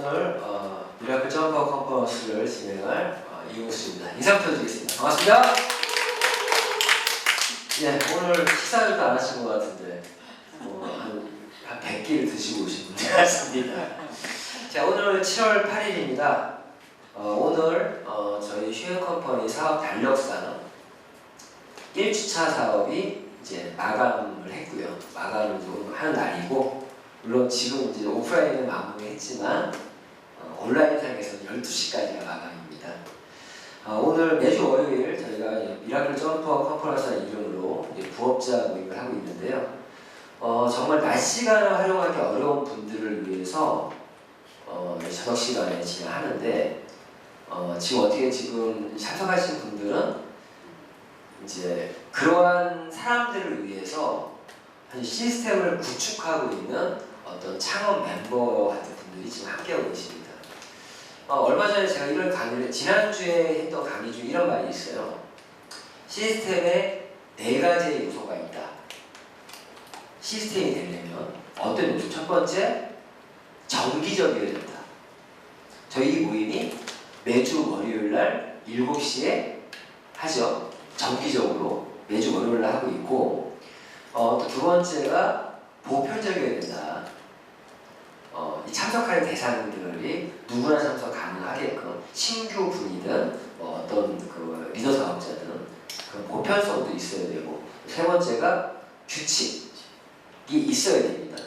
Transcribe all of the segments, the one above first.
오늘 미라클 점퍼 컨퍼런스를 진행할 이용수입니다. 인사 부탁드리겠습니다. 반갑습니다. 네, 오늘 식사를 안 하신 것 같은데 한 100끼를 드시고 오신 분들 같습니다. 자, 오늘 7월 8일입니다. 오늘 저희 슈행 컴퍼니 사업 달력상 1주차 사업이 이제 마감을 했고요. 마감을 좀 하는 날이고, 물론 지금 이제 오프라인은 마무리했지만 온라인상에서는 12시까지가 마감입니다. 오늘 매주 월요일 저희가 미라클 점퍼 컨퍼런스라는 이름으로 부업자 모임을 하고 있는데요. 정말 낮 시간을 활용하기 어려운 분들을 위해서 저녁 시간에 진행하는데, 지금 참석하신 분들은 이제 그러한 사람들을 위해서 시스템을 구축하고 있는 어떤 창업 멤버 같은 분들이 지금 함께하고 계십니다. 얼마 전에 제가 이런 강의를, 지난주에 했던 강의 중에 이런 말이 있어요. 시스템에 4가지의 요소가 있다. 시스템이 되려면 어떤 요소? 첫 번째, 정기적이어야 된다. 저희 이 모임이 매주 월요일날 7시에 하죠. 정기적으로 매주 월요일날 하고 있고, 또 두 번째가 보편적이어야 된다. 이 참석할 대상들이 누구나 참석 가능하게끔, 신규 분이든 어떤 그 리더 사업자든 그런 보편성도 있어야 되고, 세 번째가 규칙이 있어야 됩니다.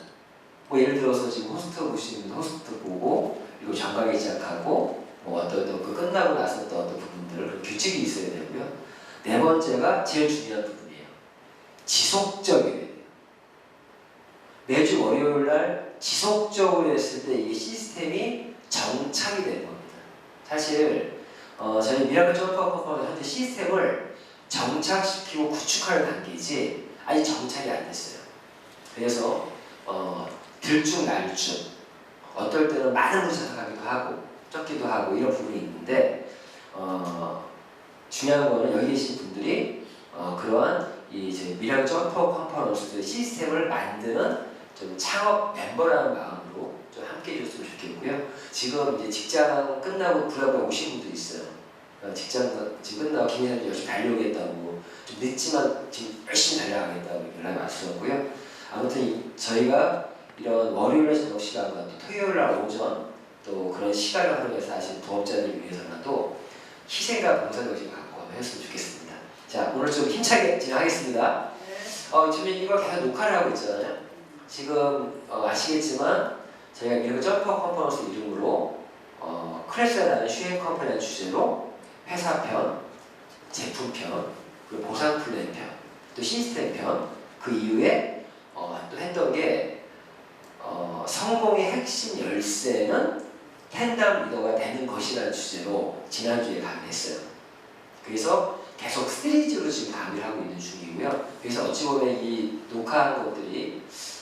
예를 들어서 지금 호스트 보시는 호스트 보고, 그리고 장관이 시작하고, 어떤 그 끝나고 나서 또 어떤 부분들 규칙이 있어야 되고요. 네 번째가 제일 중요한 부분이에요. 지속적이어야 돼요. 매주 월요일날 지속적으로 했을 때 이게 시스템이 정착이 되는 겁니다. 사실 저희 미라클 점퍼 컨퍼런스 현재 시스템을 정착시키고 구축하는 단계이지 아직 정착이 안 됐어요. 그래서 들쭉날쭉, 어떨 때는 많은 분이 참석하기도 하고 적기도 하고 이런 부분이 있는데, 중요한 거는 여기 계신 분들이 그러한 이 미라클 점퍼 컨퍼런스 시스템을 만드는 좀 창업 멤버라는 마음으로 좀 함께 해줬으면 좋겠고요. 지금 이제 직장 끝나고 부랴부랴 오신 분도 있어요. 직장 지금 끝나고 김 회장님 열심히 달려오겠다고, 좀 늦지만 지금 열심히 달려가겠다고 연락이 왔었고요. 아무튼 저희가 이런 월요일날 저녁 시간과 또 토요일날 오전 또 그런 시간을 활용해서 하신 부업자들을 위해서라도 희생과 봉사정신 갖고 한번 했으면 좋겠습니다. 자, 오늘 좀 힘차게 진행하겠습니다. 지금 이거 계속 녹화를 하고 있잖아요. 지금 아시겠지만 저희가 미라클 점퍼 컨퍼런스 이름으로 클래스라는 슈행 컴퍼니라는 주제로 회사편, 제품편, 그리고 보상 플랜편, 또 시스템편, 그 이후에 또 했던 게 성공의 핵심 열쇠는 텐담 리더가 되는 것이라는 주제로 지난주에 강의했어요. 그래서 계속 시리즈로 지금 강의를 하고 있는 중이고요. 그래서 어찌 보면 이 녹화한 것들이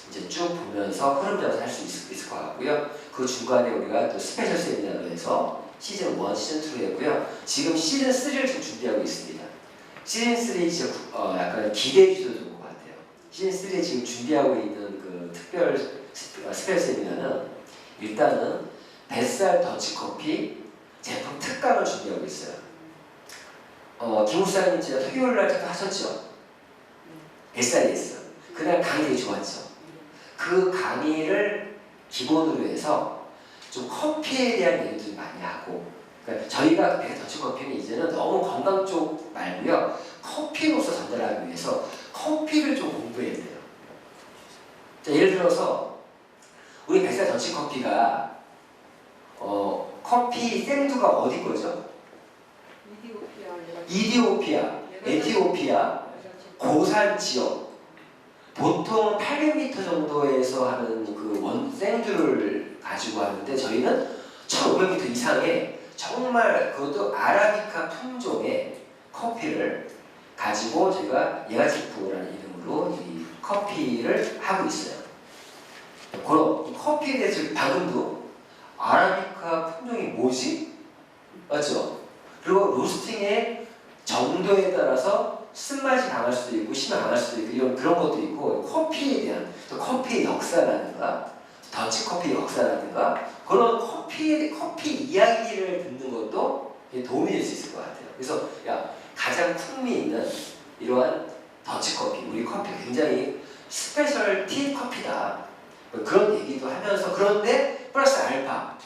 이제 쭉 보면서 흐름 잡아서 할 수 있을 것 같고요. 그 중간에 우리가 또 스페셜 세미나로 해서 시즌 1, 시즌 2를 했고요. 지금 시즌 3를 지금 준비하고 있습니다. 시즌 3 진짜 약간 기대해 주셔도 좋을 것 같아요. 시즌 3에 지금 준비하고 있는 그 특별 스페셜 세미나는 일단은 뱃살 더치커피 제품 특강을 준비하고 있어요. 김 목사님 제가 토요일날 특강 하셨죠? 뱃살이었어요. 그날 강의 되게 좋았죠. 그 강의를 기본으로 해서 좀 커피에 대한 얘기도 많이 하고, 그러니까 저희가 더치커피는 이제는 너무 건강 쪽 말고요, 커피로서 전달하기 위해서 커피를 좀 공부해야 돼요. 자, 예를 들어서 우리 뱃살 더치커피가 커피 생두가 어디 거죠? 에티오피아 고산 지역, 보통 800m 정도에서 하는 그 생두를 가지고 하는데, 저희는 1500m 이상의 정말 그것도 아라비카 품종의 커피를 가지고 저희가 예가지프라는 이름으로 이 커피를 하고 있어요. 그럼 커피에 대해서 방금도 아라비카 품종이 뭐지? 맞죠? 그리고 로스팅의 정도에 따라서 쓴맛이 강할 수도 있고 심이 강할 수도 있고 그런 것도 있고, 커피에 대한 또 커피의 역사라든가 더치커피의 역사라든가 그런 커피에 도움이 될 수 있을 것 같아요. 그래서 가장 풍미 있는 이러한 더치커피, 우리 커피 굉장히 스페셜 티 커피다. 그런 얘기도 하면서 그런데 플러스 알파.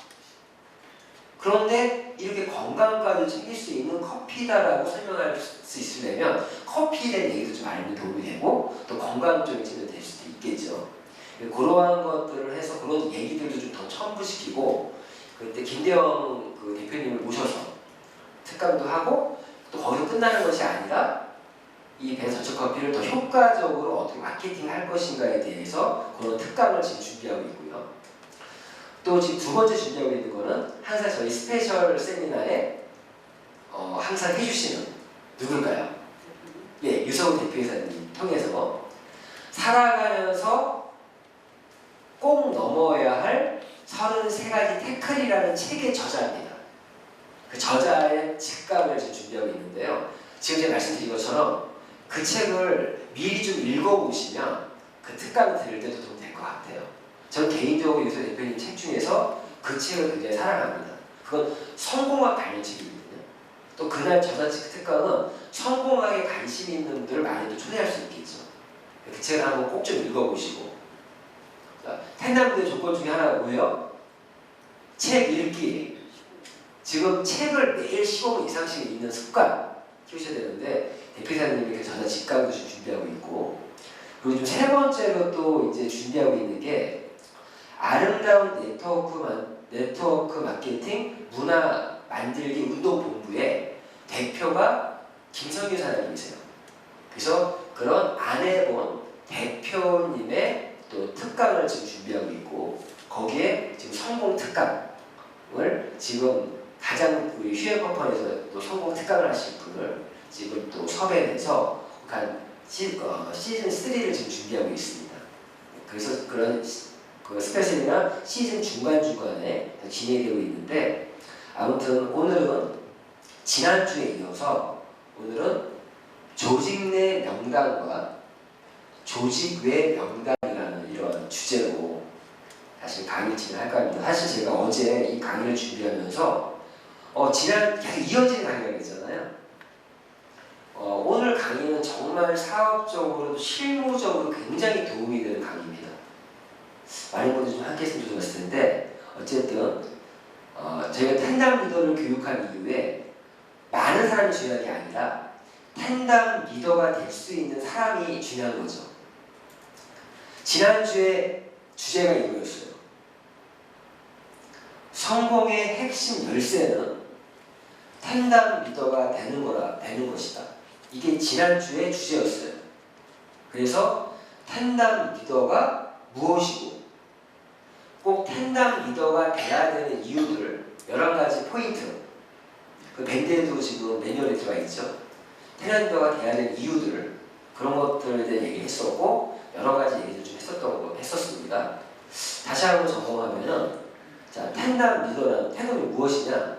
그런데 이렇게 건강까지 챙길 수 있는 커피다라고 설명할 수 있으려면 커피에 대한 얘기도 좀 알면 도움이 되고 또 건강적인 측면이 될 수도 있겠죠. 그러한 것들을 해서 그런 얘기들도 좀 더 첨부시키고 그때 김대영 그 대표님을 모셔서 특강도 하고 또 거기서 끝나는 것이 아니라 이 더치커피를 더 효과적으로 어떻게 마케팅할 것인가에 대해서 그런 특강을 지금 준비하고 있고요. 또 지금 두 번째 준비하고 있는 거는 항상 저희 스페셜 세미나에 항상 해주시는 누굴까요? 예, 유성우 대표이사님 통해서 살아가면서 꼭 넘어야 할 33가지 태클이라는 책의 저자입니다. 그 저자의 직감을 지금 준비하고 있는데요. 지금 제가 말씀드린 것처럼 그 책을 미리 좀 읽어보시면 그 특강 들을 때도 도움이 될 것 같아요. 저는 개인적으로 유서 대표님 책 중에서 그 책을 굉장히 사랑합니다. 그건 성공학 관련 책이거든요. 또 그날 저자 특강은 성공학에 관심 있는 분들을 많이 또 초대할 수 있겠죠. 그 책을 한번 꼭 좀 읽어보시고 텐담들의 조건 중에 하나가 뭐예요? 책 읽기. 지금 책을 매일 15분 이상씩 읽는 습관 키우셔야 되는데 대표이사님이 저자 직강도 준비하고 있고 그리고 좀 세 번째로 또 이제 준비하고 있는 게 아름다운 네트워크 마케팅 문화 만들기 운동본부의 대표가 김성규 사장님이세요. 그래서 그런 안 해본 대표님의 또 특강을 지금 준비하고 있고 거기에 지금 성공 특강을 지금 가장 우리 휴에 컴퍼니에서 또 성공 특강을 하실 분을 지금 또 섭외해서 시즌 3를 지금 준비하고 있습니다. 그래서 그런 그 스페셜이나 시즌 중간중간에 진행되고 있는데 아무튼 오늘은 지난주에 이어서 오늘은 조직 내 명당과 조직 외 명당이라는 이런 주제로 다시 강의 진행할까 합니다. 사실 제가 어제 이 강의를 준비하면서 지난 계속 이어지는 강의가 있잖아요. 오늘 강의는 정말 사업적으로도 실무적으로 굉장히 도움이 되는 강의입니다. 많은 분들이 좀 함께 했으면 좋았을 텐데 어쨌든 저희가 텐담 리더를 교육한 이후에 많은 사람이 중요한 게 아니라 텐담 리더가 될 수 있는 사람이 중요한 거죠. 지난주에 주제가 이거였어요. 성공의 핵심 열쇠는 텐담 리더가 되는 것이다. 이게 지난주의 주제였어요. 그래서 텐담 리더가 무엇이고 꼭 텐담 리더가 돼야 되는 이유들 11가지 포인트 그 밴드에도 지금 매뉴얼에 들어가 있죠. 텐담 리더가 돼야 되는 이유들 그런 것들에 대해 얘기했었고 여러 가지 얘기를 좀 했었습니다. 다시 한번 점검하면은 자, 텐담 리더는 무엇이냐?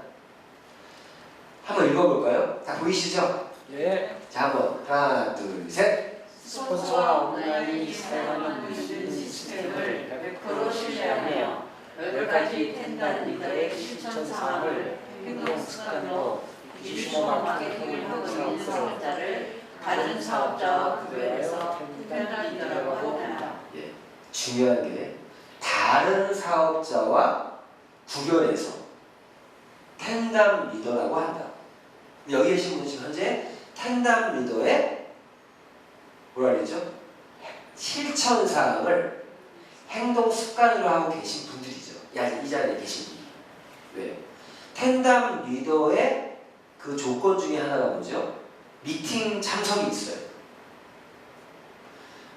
한번 읽어볼까요? 다 보이시죠? 예. 자, 한번 하나, 둘, 셋. 스폰서와 온라인이 사용하는 시스템을 100% 신뢰하며 10가지 텐담 리더의 실천 사항을 행동 습관으로 기준으로 마케팅을 하고 있는 사업자를 다른 사업자와 구별해서 텐담 리더라고 한다. 예, 중요한 게 다른 사업자와 구별해서 텐담 리더라고 한다. 여기 계신 분은 지금 현재 텐담 리더의 뭐라 그러죠? 실천사항을 행동 습관으로 하고 계신 분들이죠. 이 자리에 계신 분들. 왜요? 텐담 리더의 그 조건 중에 하나가 뭐죠? 미팅 참석이 있어요.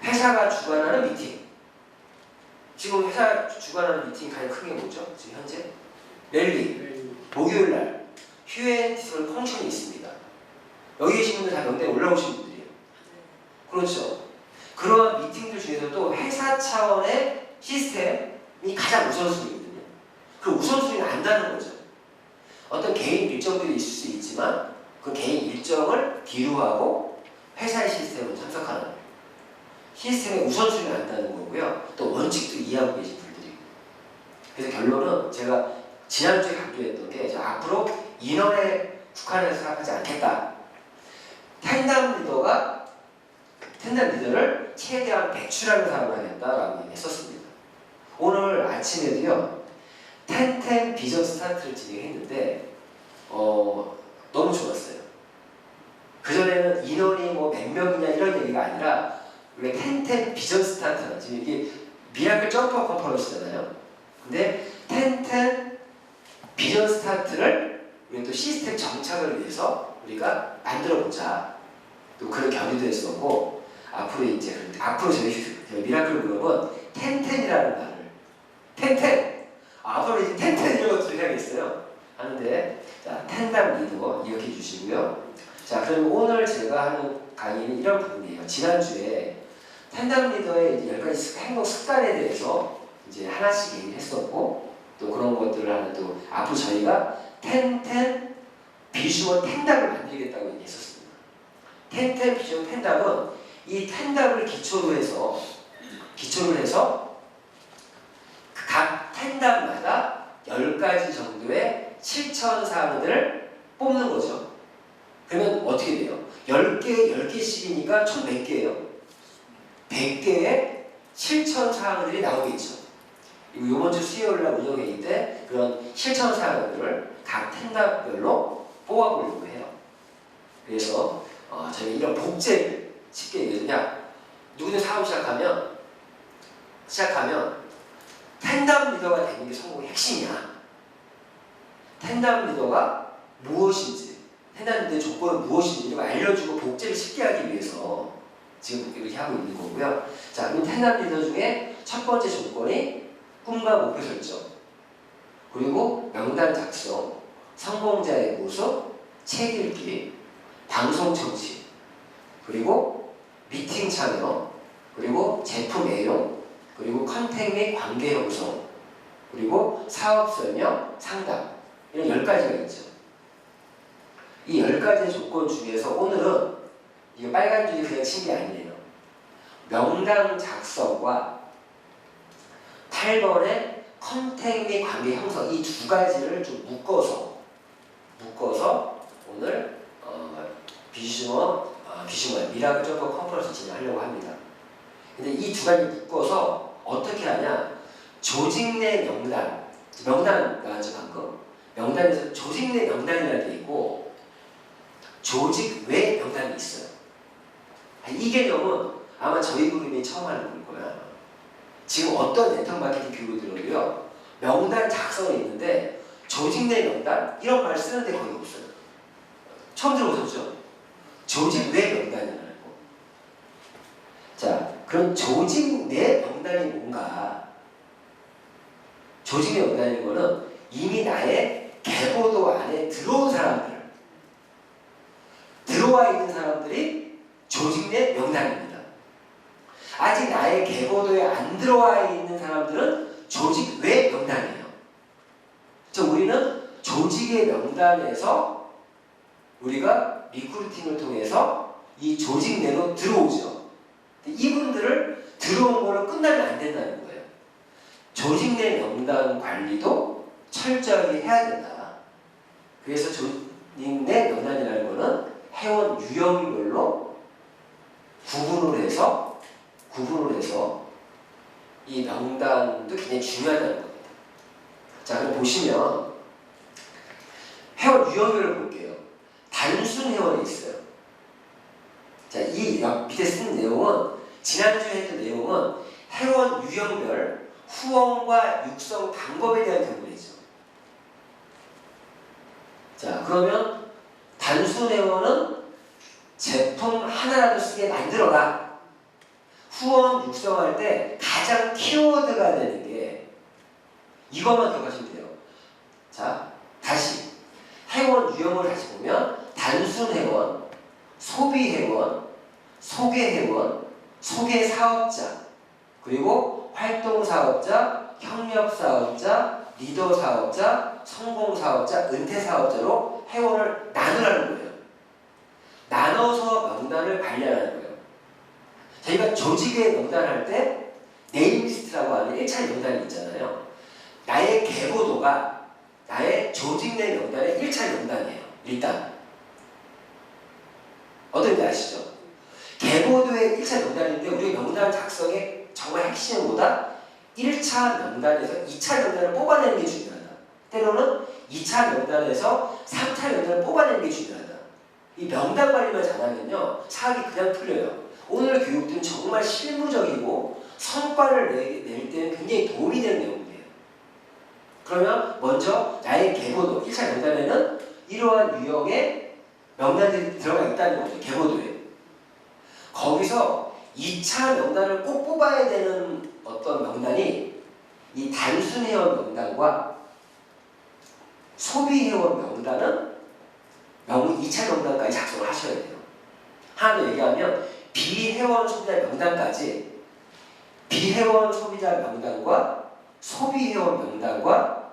회사가 주관하는 미팅. 지금 회사 주관하는 미팅 가장 큰 게 뭐죠? 지금 현재? 랠리. 목요일날 휴앤티설 펑션이 있습니다. 여기 계신 분들 다 명단에 올라오신 분들이에요. 그렇죠. 그러한 미팅들 중에서도 회사 차원의 시스템이 가장 우선순위거든요. 그 우선순위를 안다는 거죠. 어떤 개인 일정들이 있을 수 있지만 그 개인 일정을 뒤로하고 회사의 시스템을 참석하는 거예요. 시스템의 우선순위를 안다는 거고요. 또 원칙도 이해하고 계신 분들이고. 그래서 결론은 제가 지난주에 강조했던 게 앞으로 인원의 국한해서 생각하지 않겠다. 텐담 리더를 최대한 배출하는 사람을 하겠다라고 얘기했었습니다. 오늘 아침에도요, 텐텐 비전 스타트를 진행했는데 너무 좋았어요. 그전에는 인원이 뭐 몇 명이냐 이런 얘기가 아니라 우리가 텐텐 비전 스타트, 지금 이게 미라클 점퍼 컨퍼런스잖아요. 근데 텐텐 비전 스타트를 우리가 또 시스템 정착을 위해서 우리가 만들어보자. 또 그런 견해도 했었고, 앞으로 저희 미라클 그룹은 텐텐이라는 말을 앞으로 이제 텐텐 이런 것들을 해야겠어요. 하는데, 자, 텐담 리더 기억해 주시고요. 자, 그럼 오늘 제가 하는 강의는 이런 부분이에요. 지난주에 텐담 리더의 이제 10가지 행동 습관에 대해서 이제 하나씩 얘기를 했었고, 또 그런 것들을 하는 또 앞으로 저희가 텐텐 비주얼 텐담을 만들겠다고 얘기했었습니다. 텐텐 비주얼 텐담은 이 텐담을 기초로 해서 각 텐담마다 10가지 정도의 실천 사항들을 뽑는 거죠. 그러면 어떻게 돼요? 10개씩이니까 총 몇 개예요? 100개의 실천 사항들이 나오겠죠. 이번 주 수요일 날 운영회의 때 그런 실천 사항들을 각 텐담별로 뽑아보려고 해요. 그래서 저희 이런 복제를 쉽게 얘기해서 누구든 사업 시작하면 텐담 리더가 되는 게 성공의 핵심이야. 텐담 리더가 무엇인지, 텐담 리더의 조건은 무엇인지 이걸 알려주고 복제를 쉽게 하기 위해서 지금 이렇게 하고 있는 거고요. 자, 그럼 텐담 리더 중에 첫 번째 조건이 꿈과 목표 설정, 그리고 명단 작성, 성공자의 모습, 책 읽기, 방송 청취, 그리고 미팅 참여, 그리고 제품 애용, 그리고 컨택 및 관계 형성, 그리고 사업 설명, 상담, 이런 10가지가 있죠. 이 10가지 조건 중에서 오늘은 이거 빨간 줄이 그냥 친 게 아니에요. 명단 작성과 8번의 컨택 및 관계 형성, 이 2가지를 좀 묶어서 오늘 비주얼 미라클 점퍼 컨퍼런스 진행하려고 합니다. 근데 이 2가지 묶어서 어떻게 하냐? 조직 내 명단 나왔죠 방금. 명단에서 조직 내 명단이라는 게 있고 조직 외 명단이 있어요. 이 개념은 아마 저희 그룹이 처음 하는 걸 거야. 지금 어떤 네트워크 마케팅 교육을 들어도요, 명단 작성이 있는데 조직 내 명단 이런 말 쓰는 데 거의 없어요. 처음 들어보셨죠? 조직 외 명단이라는 거. 자, 그럼 조직 내 명단이 뭔가? 조직 내 명단인 거는 이미 나의 계보도 안에 들어온 사람들, 들어와 있는 사람들이 조직 내 명단입니다. 아직 나의 계보도에 안 들어와 있는 사람들은 조직 외 명단이에요. 우리는 조직의 명단에서 우리가 리크루팅을 통해서 이 조직 내로 들어오죠. 이분들을 들어온 거로 끝나면 안 된다는 거예요. 조직 내 명단 관리도 철저하게 해야 된다. 그래서 조직 내 명단이라는 거는 회원 유형별로 구분을 해서 이 명단도 굉장히 중요하다는 겁니다. 자, 그럼 보시면 회원 유형별로 볼게요. 단순 회원이 있어요. 자, 이 밑에 쓴 내용은 지난주에 했던 내용은 회원 유형별 후원과 육성 방법에 대한 교훈이죠. 자, 그러면 단순 회원은 제품 하나라도 쓰게 만들어라. 후원 육성할 때 가장 키워드가 되는 게 이것만 기억하시면 돼요. 자, 다시 회원 유형을 다시 보면 단순 회원, 소비 회원, 소개 회원, 소개 사업자, 그리고 활동 사업자, 협력 사업자, 리더 사업자, 성공 사업자, 은퇴 사업자로 회원을 나누라는 거예요. 나눠서 명단을 관리하는 거예요. 저희가 조직의 명단할 때 네임리스트라고 하는 1차 명단이 있잖아요. 나의 계보도가 나의 조직 내 명단의 1차 명단이에요. 일단 어떤지 아시죠? 개보도의 1차 명단인데 우리 명단 작성의 정말 핵심은 뭐다? 1차 명단에서 2차 명단을 뽑아내는 게 중요하다. 때로는 2차 명단에서 3차 명단을 뽑아내는 게 중요하다. 이 명단 관리만 잘하면요 사학이 그냥 풀려요. 오늘 교육들은 정말 실무적이고 성과를 낼 때는 굉장히 도움이 되는 내용이에요. 그러면 먼저 나의 개보도 1차 명단에는 이러한 유형의 명단들이 들어가 있다는 거죠. 개보도에. 거기서 2차 명단을 꼭 뽑아야 되는 어떤 명단이 이 단순회원 명단과 소비회원 명단은 2차 명단까지 작성을 하셔야 돼요. 하나 더 얘기하면 비회원 소비자 명단까지 비회원 소비자 명단과 소비회원 명단과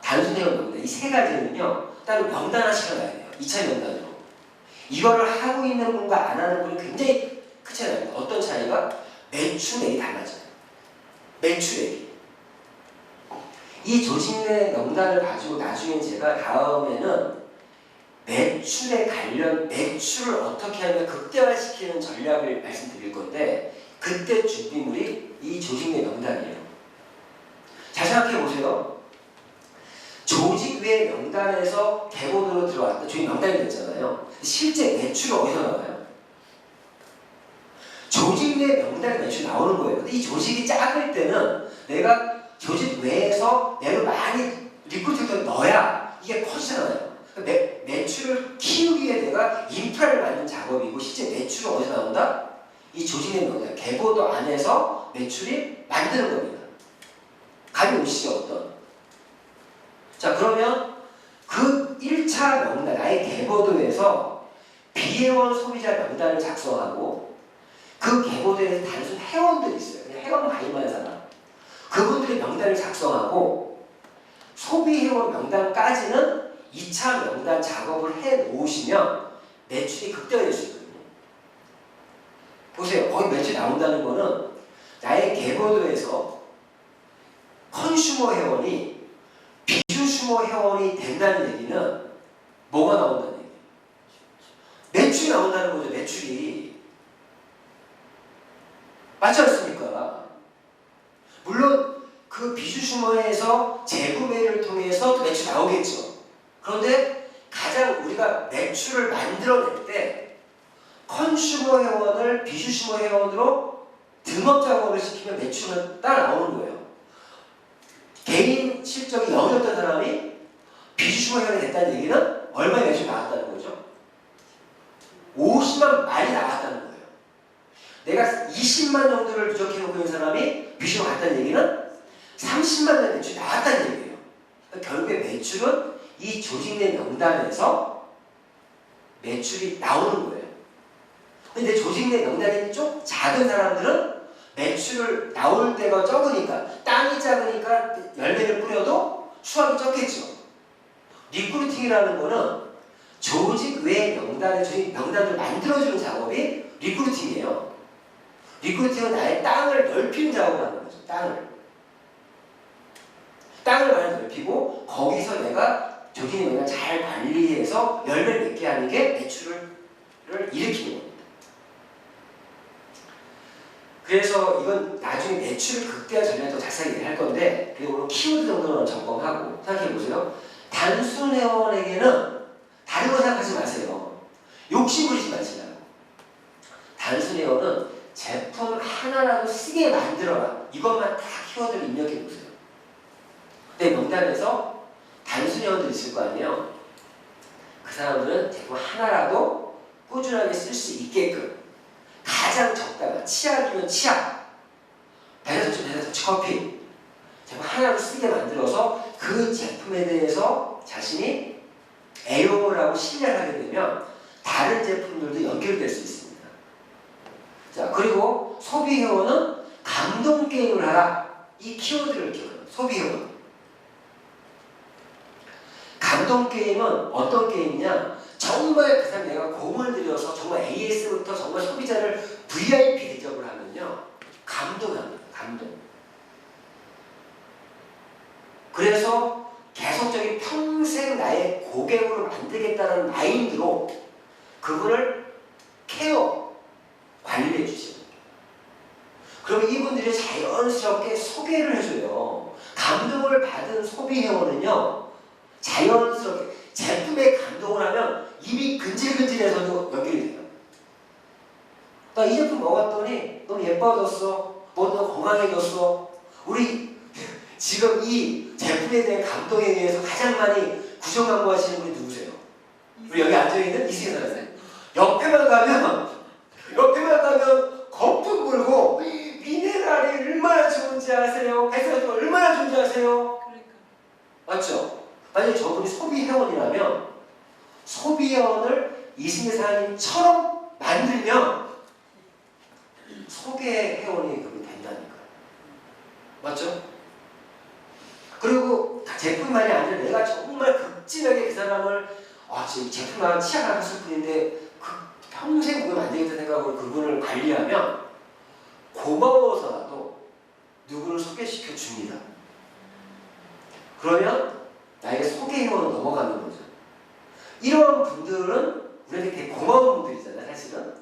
단순회원 명단 이 세 가지는요 따로 명단화시켜 놔야 돼요. 2차 명단으로. 이거를 하고 있는 분과 안 하는 분이 굉장히 큰 차이가 납니다. 어떤 차이가? 매출액이 달라져요. 매출액이. 이 조직 내 명단을 가지고 나중에 제가 다음에는 매출에 관련 매출을 어떻게 하면 극대화시키는 전략을 말씀드릴 건데 그때 준비물이 이 조직 내 명단이에요. 잘 생각해 보세요. 조직 외 명단에서 개보도로 들어왔다. 조직 명단이 됐잖아요. 실제 매출은 어디서 나와요? 조직 내 명단에 매출이 나오는 거예요. 근데 이 조직이 작을 때는 내가 조직 외에서 내가 많이 리크루트를 넣어야 이게 커지잖아요. 매출을 키우기 위해 내가 인프라를 만드는 작업이고 실제 매출은 어디서 나온다? 이 조직 내 명단, 개보도 안에서 매출이 만드는 겁니다. 감이 오시죠? 어떤? 자 그러면 그 1차 명단, 나의 개보도에서 비회원 소비자 명단을 작성하고 그 개보도에서 단순 회원들이 있어요. 그냥 회원 가입한 사람. 그분들의 명단을 작성하고 소비회원 명단까지는 2차 명단 작업을 해 놓으시면 매출이 극대화될 수 있거든요. 보세요. 거기 매출이 나온다는 거는 나의 개보도에서 컨슈머 회원이 비주슈머 회원이 된다는 얘기는 뭐가 나온다는 얘기예요? 매출이 나온다는 거죠. 매출이. 맞지 않습니까? 물론 그 비주슈머에서 재구매를 통해서 또 매출이 나오겠죠. 그런데 가장 우리가 매출을 만들어낼 때 컨슈머 회원을 비주슈머 회원으로 등업 작업을 시키면 매출은 따라 나오는 거예요. 개인 실적이 0이었던 사람이 비주슈머 회원이 됐다는 얘기는 얼마의 매출이 나왔다는 거죠? 50만 많이 나왔다는 거예요. 내가 20만 정도를 누적해놓고 있는 사람이 비주슈머 갔다는 얘기는 30만 원 매출이 나왔다는 얘기예요. 그러니까 결국에 매출은 이 조직 내 명단에서 매출이 나오는 거예요. 근데 조직 내 명단이 좀 작은 사람들은 매출을 나올 때가 적으니까 땅이 작으니까 열매를 뿌려도 수확이 적겠죠. 리크루팅이라는 거는 조직 외 명단의 조직 명단을 만들어주는 작업이 리크루팅이에요. 리크루팅은 나의 땅을 넓히는 작업을 하는 거죠. 땅을 많이 넓히고 거기서 내가 조직의 명단을 잘 관리해서 열매를 맺게 하는 게 매출을 일으키는 겁니다. 그래서 이건 나중에 매출 극대화 전략도 자세하게 얘기할 건데 그리고 키워드 정도는 점검하고 생각해 보세요. 단순 회원에게는 다른 거 생각하지 마세요. 욕심 부리지 마시라고. 단순 회원은 제품 하나라도 쓰게 만들어라. 이것만 다 키워드를 입력해 보세요. 내 명단에서 단순 회원들이 있을 거 아니에요. 그 사람들은 제품 하나라도 꾸준하게 쓸 수 있게끔 가장 적다가 치약이면 치약, 배서치 커피 제품 하나로 쓰게 만들어서 그 제품에 대해서 자신이 애용을 하고 신뢰를 하게 되면 다른 제품들도 연결될 수 있습니다. 자 그리고 소비회원은 감동 게임을 하라. 이 키워드를 기억해요. 소비회원. 감동 게임은 어떤 게임이냐? 정말 그 사람 내가 공을 들여서 정말 AS부터 정말 소비자를 VIP 대접을 하면요 감동합니다. 감동. 그래서 계속적인 평생 나의 고객으로 만들겠다는 마인드로 그분을 케어, 관리해 주시죠. 그럼 이분들이 자연스럽게 소개를 해줘요. 감동을 받은 소비 회원은요, 자연스럽게 제품에 감동을 하면 입이 근질근질해서도 연결이 돼요. 나 이 제품 먹었더니 너무 예뻐졌어. 너무 건강해졌어. 우리 지금 이 제품에 대한 감동에 의해서 가장 많이 구정광고하시는 분이 누구세요? 우리 여기 앉아있는 이승현 선생님. 옆에만 가면 거품 물고 미네랄이 얼마나 좋은지 아세요? 배설이 얼마나 좋은지 아세요? 맞죠? 만약에 저분이 소비회원이라면 소비회원을 이승현 사장님처럼 만들면 소개회원이 그게 된다니까요. 맞죠? 그리고 제품만이 아니라 내가 정말 극진하게 그 사람을 지금 제품만 치아가 했을 뿐인데 평생 그걸 만들겠다는 생각으로 그분을 관리하면 고마워서라도 누구를 소개시켜 줍니다. 그러면 나에게 소개회원으로 넘어가는 거죠. 이런 분들은 우리한테 되게 고마운 분들이잖아요. 사실은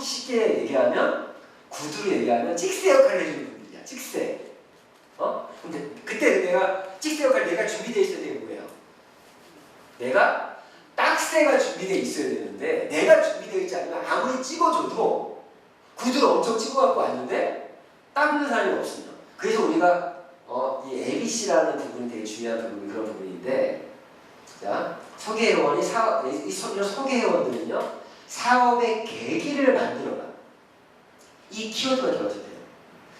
쉽게 얘기하면 구두로 얘기하면 찍새 역할을 해주는 분들이야. 찍새. 근데 그때 내가 찍새 역할 내가 준비되어 있어야 되는 거예요. 내가 딱새가 준비되어 있어야 되는데 내가 준비되어 있지 않으면 아무리 찍어줘도 구두를 엄청 찍어갖고 왔는데 닦는 사람이 없습니다. 그래서 우리가 이 ABC라는 부분이 되게 중요한 부분이 그런 부분인데, 자, 소개회원이 이런 소개회원들은요 사업의 계기를 만들어라. 이 키워드가 들어가야 돼요.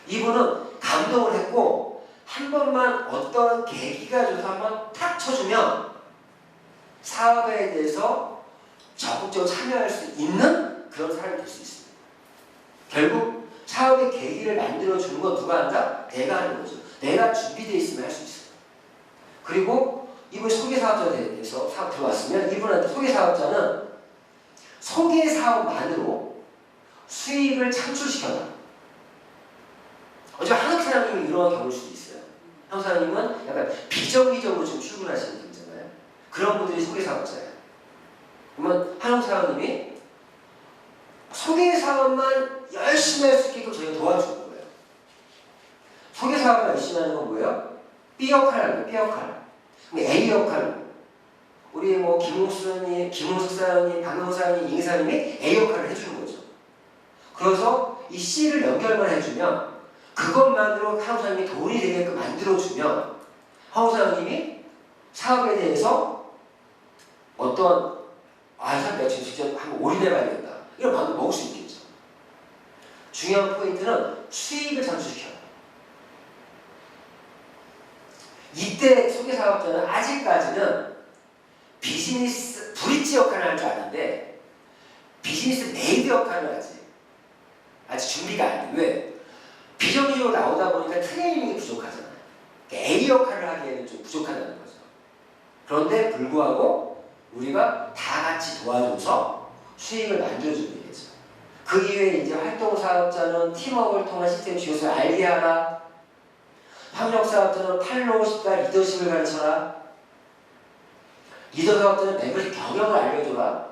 이분은 감동을 했고 한 번만 어떤 계기가 줘서 한번 탁 쳐주면 사업에 대해서 적극적으로 참여할 수 있는 그런 사람이 될 수 있습니다. 결국 사업의 계기를 만들어주는 건 누가 한다? 내가 하는 거죠. 내가 준비되어 있으면 할 수 있어요. 그리고 이분 소개사업자에 대해서 사업 들어왔으면 이분한테 소개사업자는 소개사업만으로 수익을 창출시켜라. 어차피 한국 사장님이 이런 경우일 수도 있어요. 한국 사장님은 약간 비정기적으로 지금 출근하시는 분이잖아요. 그런 분들이 소개사업자예요. 그러면 한국 사장님이 소개사업만 열심히 할 수 있게끔 저희가 도와주는 거예요. 소개사업을 열심히 하는 건 뭐예요? B 역할을 하는 거예요. B 역할. A 역할. 우리 김홍숙 사장님, 박명호 사장님, 이 사장님이 A 역할을 해주는 거죠. 그래서 이 C를 연결만 해주면 그것만으로 한국 사장님이 돈이 되게끔 만들어주면 한국 사장님이 사업에 대해서 어떤 내가 지금 직접 한번 올인해봐야겠다. 이런 마음을 먹을 수 있겠죠. 중요한 포인트는 수익을 창출시켜요. 이때 소개사업자는 아직까지는 비즈니스 브릿지 역할을 할 줄 아는데 비즈니스 메이드 역할을 하지. 아직 준비가 안 돼. 왜? 비정규직으로 나오다 보니까 트레이닝이 부족하잖아요. A 역할을 하기에는 좀 부족하다는 거죠. 그런데 불구하고 우리가 다 같이 도와줘서 수익을 만들어주면 되겠죠. 그 이외에 이제 활동사업자는 팀워크를 통한 시스템 지원을 알게 하라. 협력사업자는 팔로우십과 리더십을 가르쳐라. 리더사업자는 멤버십 경영을 알려줘라.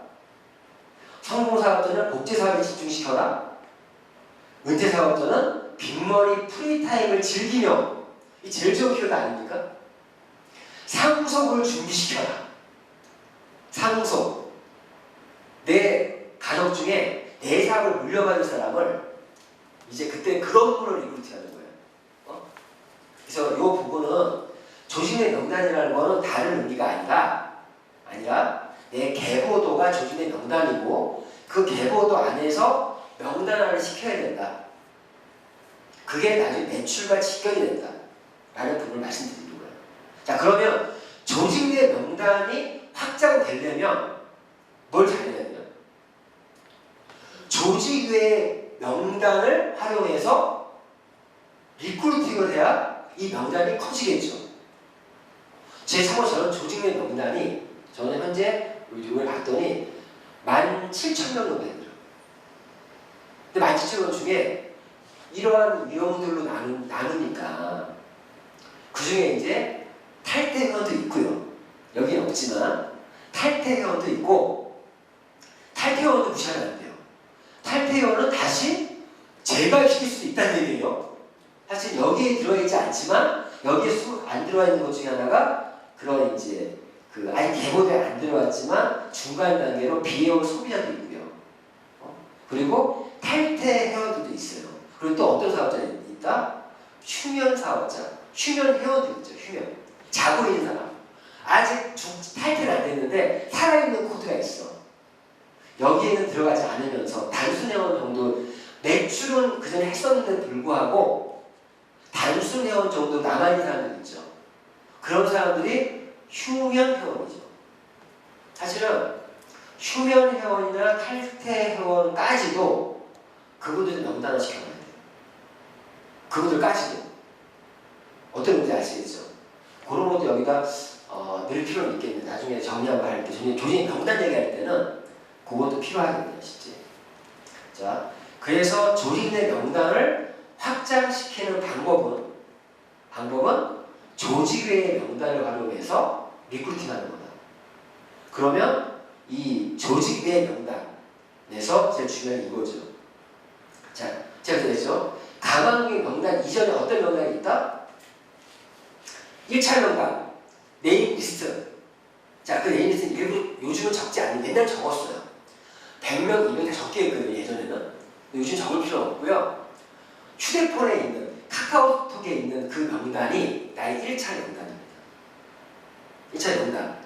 성공사업자는 복제사업에 집중시켜라. 은퇴사업자는 빅머리 프리타임을 즐기며, 이 제일 좋은 키워드 아닙니까? 상속을 준비시켜라. 상속. 내 가족 중에 내 사업을 물려받을 사람을 이제 그때 그런 분을 리크루트하는 거예요. 그래서 이 부분은 조직의 명단이라는 거는 다른 의미가 아니라 내 계보도가 조직의 명단이고 그 계보도 안에서 명단화를 시켜야 된다. 그게 나중에 매출과 직결이 된다. 라는 부분을 말씀드리는 거예요. 자, 그러면 조직 내 명단이 확장되려면 뭘 잘해야 돼요? 조직 외의 명단을 활용해서 리크루팅을 해야 이 명단이 커지겠죠. 참고로 저는 조직 내 명단이 저는 현재 요즘에 봤더니 17,000명 정도 되더라고요. 근데 17,000명 중에 이러한 위험들로 나누니까 그 중에 이제 탈퇴 회원도 있고요. 여기는 없지만 탈퇴 회원도 있고 탈퇴원도 무시하면 안 돼요. 탈퇴원은 다시 재발시킬 수도 있다는 얘기예요. 사실 여기에 들어있지 않지만 여기에 안 들어와 있는 것 중에 하나가 그런 이제 그 아예 개보도에 안 들어왔지만 중간 단계로 비해온 소비자도 있고요. 그리고 탈퇴 회원들도 있어요. 그리고 또 어떤 사업자들이 있다? 휴면 사업자, 휴면 회원도 있죠. 휴면. 자고 있는 사람. 아직 탈퇴가 안 됐는데 살아있는 코드가 있어. 여기에는 들어가지 않으면서 단순 회원 정도 매출은 그전에 했었는데 불구하고 단순 회원 정도 남아있는 사람들 있죠. 그런 사람들이 휴면 회원이죠. 사실은 휴면 회원이나 탈퇴 회원까지도 그분들 명단을 시켜놔야 돼요. 그분들까지도. 어떤 건지 아시겠죠? 그런 것도 여기다 늘 필요는 있겠는데 나중에 정리하고 할 때, 조직 명단 얘기할 때는 그것도 필요하겠네요, 실제. 자, 그래서 조직 내 명단을 확장시키는 방법은 조직 외의 명단을 활용해서 리크루팅하는 거다. 그러면 이 조직 외의 명단에서 제일 중요한 게 이거죠. 자, 제가 그랬죠. 가망의 명단 이전에 어떤 명단이 있다? 1차 명단, 네임리스트. 자, 그 네임리스트는 일부러 요즘은 적지 않는데 옛날 적었어요. 100명, 200명 다 적게 했거든요, 예전에는. 요즘 적을 필요 없고요. 휴대폰에 있는, 카카오톡에 있는 그 명단이 나의 1차 명단입니다. 1차 명단.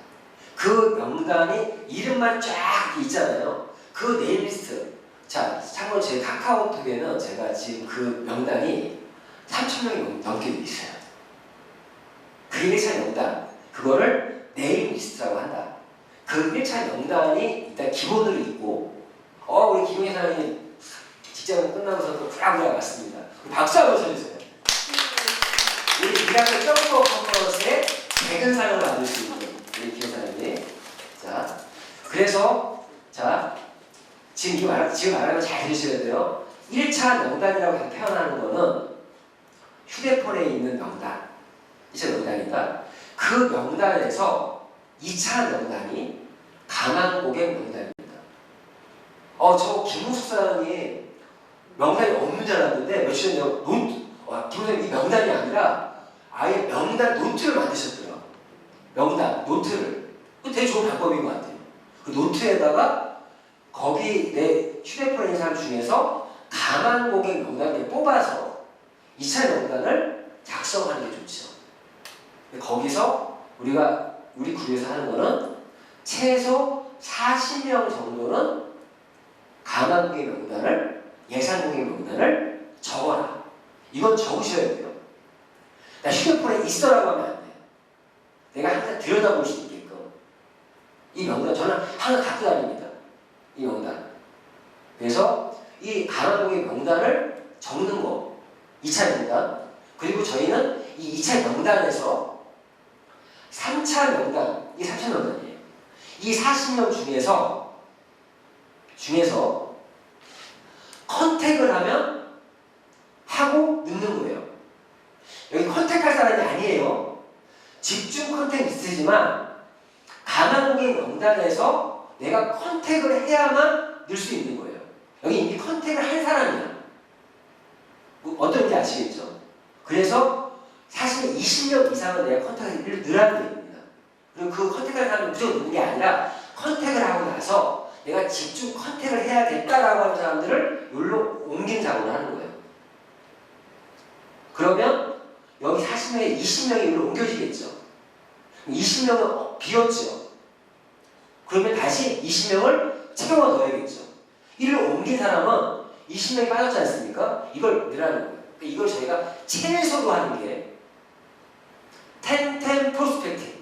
그 명단이 이름만 쫙 있잖아요. 그 네임리스트. 자, 참고로 제 카카오톡에는 제가 지금 그 명단이 3,000명이 넘게 돼 있어요. 그 1차 명단, 그거를 네임리스트라고 한다. 그 1차 명단이 일단 기본으로 있고, 우리 김용 회장님 직장을 끝나고서 또 부랴부랴 왔습니다. 박수 한번 쳐주세요. 우리 미라클 점프 컨퍼런스의 백은상을 받을 수 있는 우리 김 회장님. 자, 그래서 자 지금 말하는 거 잘 들으셔야 돼요. 1차 명단이라고 표현하는 거는 휴대폰에 있는 명단, 2차 명단이다. 그 명단에서 2차 명단이 강한 고객 명단입니다. 저 김우숙 사장님 명단이 없는 줄 알았는데 며칠 전에 김우숙이 명단이 아니라 아예 명단 노트를 만드셨더라고요. 명단 노트를. 그 되게 좋은 방법인 것 같아요. 그 노트에다가 거기 내 휴대폰에 있는 사람 중에서 강한 고객 명단을 뽑아서 2차 명단을 작성하는 게 좋죠. 거기서 우리 그룹에서 하는 거는 최소 40명 정도는 강한 고객 명단을, 예산 고객 명단을 적어라. 이건 적으셔야 돼요. 나 휴대폰에 있어라고 하면 안 돼요. 내가 항상 들여다볼 수 있게끔. 이 명단, 저는 항상 갖고 다닙니다. 이 명단. 그래서 이 강한 고객 명단을 적는 거. 2차 명단. 그리고 저희는 이 2차 명단에서 3차 명단, 이게 3차 명단이에요. 이 40명 중에서 컨택을 하면 하고 넣는 거예요. 여기 컨택할 사람이 아니에요. 집중 컨택 리스트지만 강한 고객 명단에서 내가 컨택을 해야만 넣을 수 있는 거예요. 여기 이미 컨택을 한 사람이야. 어떤지 아시겠죠? 그래서 사실 20명 이상은 내가 컨택을 넣으라는 얘기입니다. 그리고 그 컨택할 사람은 무조건 넣는 게 아니라 컨택을 하고 나서 내가 집중 컨택을 해야겠다라고 하는 사람들을 여기로 옮긴 작업을 하는 거예요. 그러면 여기 40명에 20명이 여기로 옮겨지겠죠. 20명은 비었죠. 그러면 다시 20명을 채워 넣어야겠죠. 이를 옮긴 사람은 20명이 빠졌지 않습니까? 이걸 넣으라는 거예요. 이걸 저희가 최소로 하는 게 10 프로스펙팅.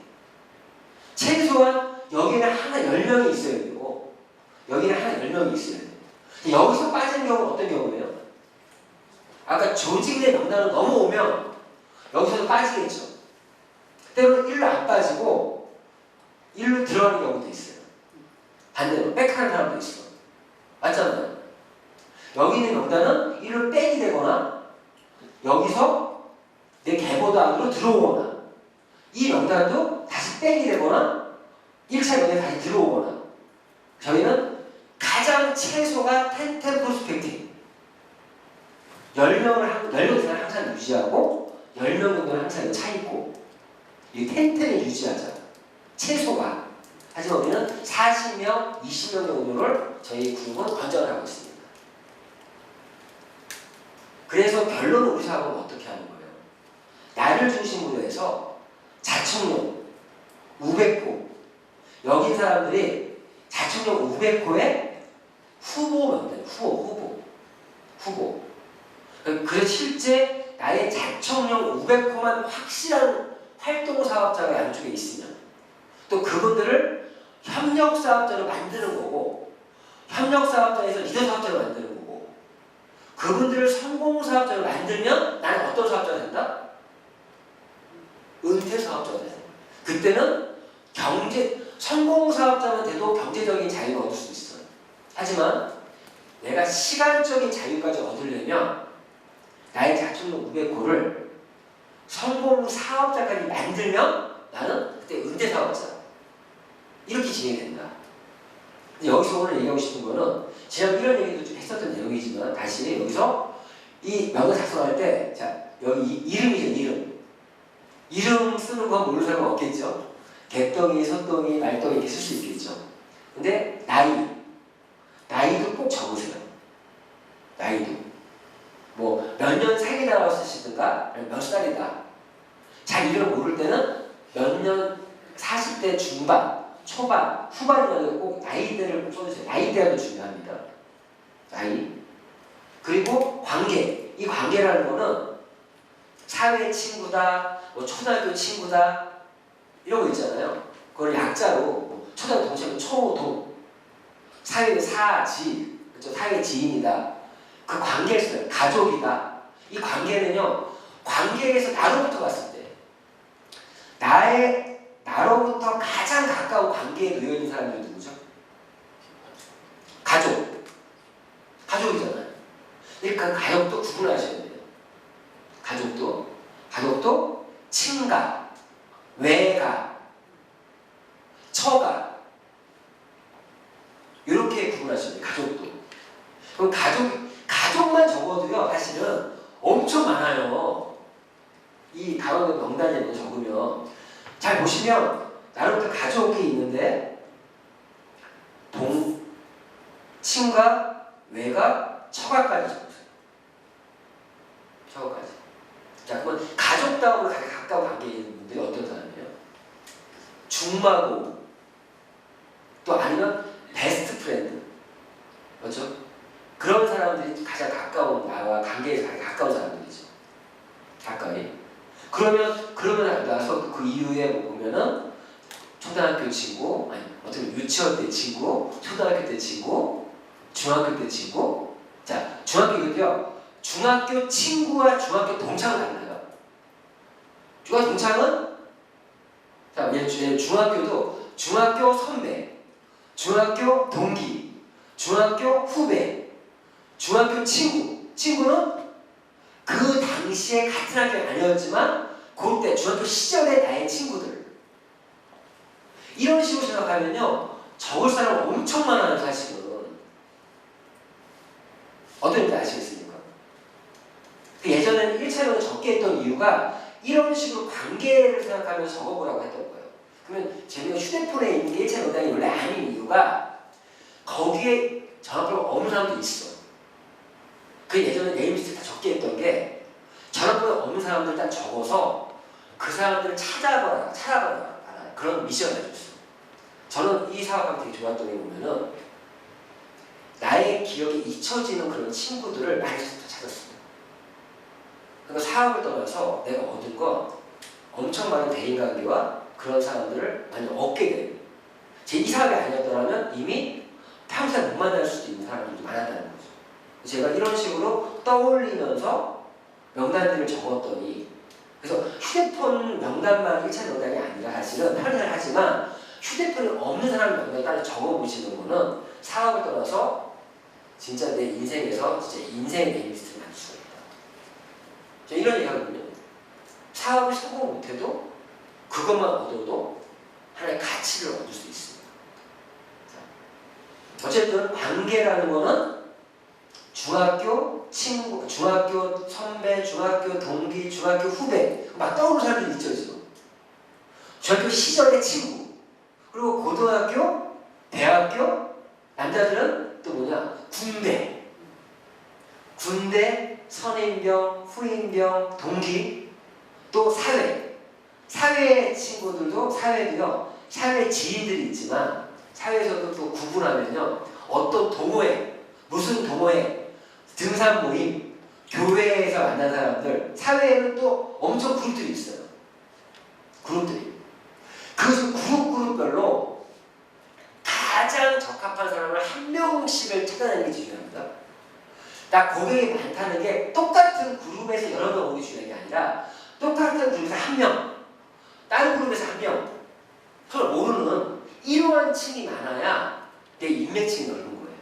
최소한 여기는 하나 10명이 있어야 되고 여기는 하나 10명이 있어야 돼요. 여기서 빠진 경우는 어떤 경우예요? 아까 조직 내 명단을 넘어오면 여기서도 빠지겠죠. 때로는 1로 안 빠지고 1로 들어가는 경우도 있어요. 반대로 백하는 사람도 있어. 맞잖아요. 여기 있는 명단은 1로 백이 되거나 여기서 내 개보도 안으로 들어오거나 이 명단도 다시 백이 되거나 1차 명단에 다시 들어오거나 저희는 최소가 10 프로스펙팅 10명 이상을 항상 유지하고 10명 정도는 항상 차 있고 이 10을 유지하자. 최소가. 하지만 우리는 40명, 20명 정도를 저희 그룹은 권장을 하고 있습니다. 그래서 결론은 우리 사업은 어떻게 하는 거예요? 나를 중심으로 해서 자충용 500호 여기 사람들이 자충용 500호의 후보 명단, 후보. 그래서 실제 나의 자충용 500호만 확실한 활동 사업자가 양쪽에 있으면 또 그분들을 협력 사업자로 만드는 거고 협력 사업자에서 리더 사업자로 만드는 거고 그분들을 성공 사업자로 만들면 나는 어떤 사업자가 된다? 은퇴 사업자가 된다. 그때는 성공 사업자만 돼도 경제적인 자유를 얻을 수 있어요. 하지만 내가 시간적인 자유까지 얻으려면 나의 자충용 500호를 성공 사업자까지 만들면 나는 그때 은퇴 사업자 이렇게 진행이 된다. 여기서 오늘 얘기하고 싶은 거는 제가 이런 얘기도 좀 했었던 내용이지만 다시 여기서 이 명을 작성할 때 자 여기 이름이죠. 이름 쓰는 건 모르는 사람은 없겠죠. 객덩이, 선덩이, 말덩이 이렇게 쓸 수 있겠죠. 근데 나이도 꼭 적으세요. 나이도 뭐 몇 년 사귀다가 쓰시든가 몇 살이다. 잘 이름 모를 때는 몇 년 40대 중반, 초반, 후반이라도 꼭 나이대를 꼭 써주세요. 나이대가 중요합니다. 나이. 그리고 관계. 이 관계라는 거는 사회 친구다, 뭐 초등학교 친구다 이런 거 있잖아요. 그걸 약자로 뭐 초등학교 동생은 초동, 사회 사지, 그렇죠? 사회 지인이다. 그 관계를 써요. 가족이다. 이 관계는요. 관계에서 나로부터 봤을 때 나로부터 가장 가까운 관계에 놓여 있는 사람이 누구죠? 가족이잖아요. 그러니까 가족도 구분하셔야 돼요. 가족도 친가, 외가, 처가 이렇게 구분하셔야 돼요. 가족도. 그럼 가족만 적어도요. 사실은 엄청 많아요. 이 가운데 명단에 적으면 잘 보시면 나로부터 가족이 있는데 친가, 외가, 처가까지 적으세요. 처가까지. 자, 그러면 가족 다음으로 가장 가까운 관계에 있는 분들이 어떤 사람이에요? 중마고 또 아니면 베스트 프렌드. 그렇죠? 그런 사람들이 가장 가까운 나와 관계에서 가장 가까운 사람들이죠. 가까이. 그러면 나서 그 이후에 보면은 초등학교 친구, 아니 어떻게 유치원 때 친구, 초등학교 때 친구, 중학교 때 친구. 자, 중학교도요. 중학교 친구와 중학교 동창은 달라요. 중학교 동창은 자, 중학교도 중학교 선배, 중학교 동기, 중학교 후배, 중학교 친구는 그 당시에 같은 학교가 아니었지만 그때 중학교 시절의 나의 친구들 이런 식으로 생각하면요 적을 사람 엄청 많아요. 사실은 어떤 의미인지 아시겠습니까? 예전에는 1차적으로 적게 했던 이유가 이런 식으로 관계를 생각하면서 적어보라고 했던 거예요. 그러면 제가 휴대폰에 있는 게 1차 명단이 원래 아닌 이유가 거기에 전화번호가 없는 사람도 있어. 그 예전에 네임리스트 다 적게 했던 게 전화번호 없는 사람들 딱 적어서 그 사람들을 찾아봐라 그런 미션을 해줬어. 저는 이 사업하면 되게 좋았던 게 보면은 나의 기억에 잊혀지는 그런 친구들을 많이 찾았습니다. 그러니까 사업을 떠나서 내가 얻은 건 엄청 많은 대인관계와 그런 사람들을 많이 얻게 돼요. 제 이 사업이 아니었더라면 이미 평생 못 만날 수도 있는 사람들이 많았다는 거죠. 제가 이런 식으로 떠올리면서 명단들을 적었더니 그래서 휴대폰 명단만 1차 명단이 아니라 사실은 편의를 하지만 휴대폰이 없는 사람 명단을 따로 적어보시는 거는 사업을 떠나서 진짜 내 인생에서 진짜 인생의 네임리스트를 만들 수가 있다. 제가 이런 얘기 하거든요. 사업을 성공 못해도 그것만 얻어도 하나의 가치를 얻을 수 있습니다. 자, 어쨌든 관계라는 거는 중학교 친구, 중학교 선배, 중학교 동기, 중학교 후배 막 떠오르는 사람들이 있죠 지금. 중학교 시절의 친구, 그리고 고등학교, 대학교, 남자들은 또 뭐냐, 군대, 선임병, 후임병, 동기, 또 사회 친구들도 사회도요, 사회 지인들이 있지만 사회에서도 또 구분하면요, 어떤 동호회, 무슨 동호회, 등산 모임, 교회에서 만난 사람들, 사회에는 또 엄청 그룹들이 있어요. 그룹들이. 그 그룹별로 가장 적합한 사람을 한 명씩을 찾아내는 게 중요합니다. 나 고객이 많다는 게 똑같은 그룹에서 여러 명 오기 중요한 게 아니라 똑같은 그룹에서 한 명, 다른 그룹에서 한 명, 서로 모르는 이러한 층이 많아야 내 인맥층이 넓은 거예요.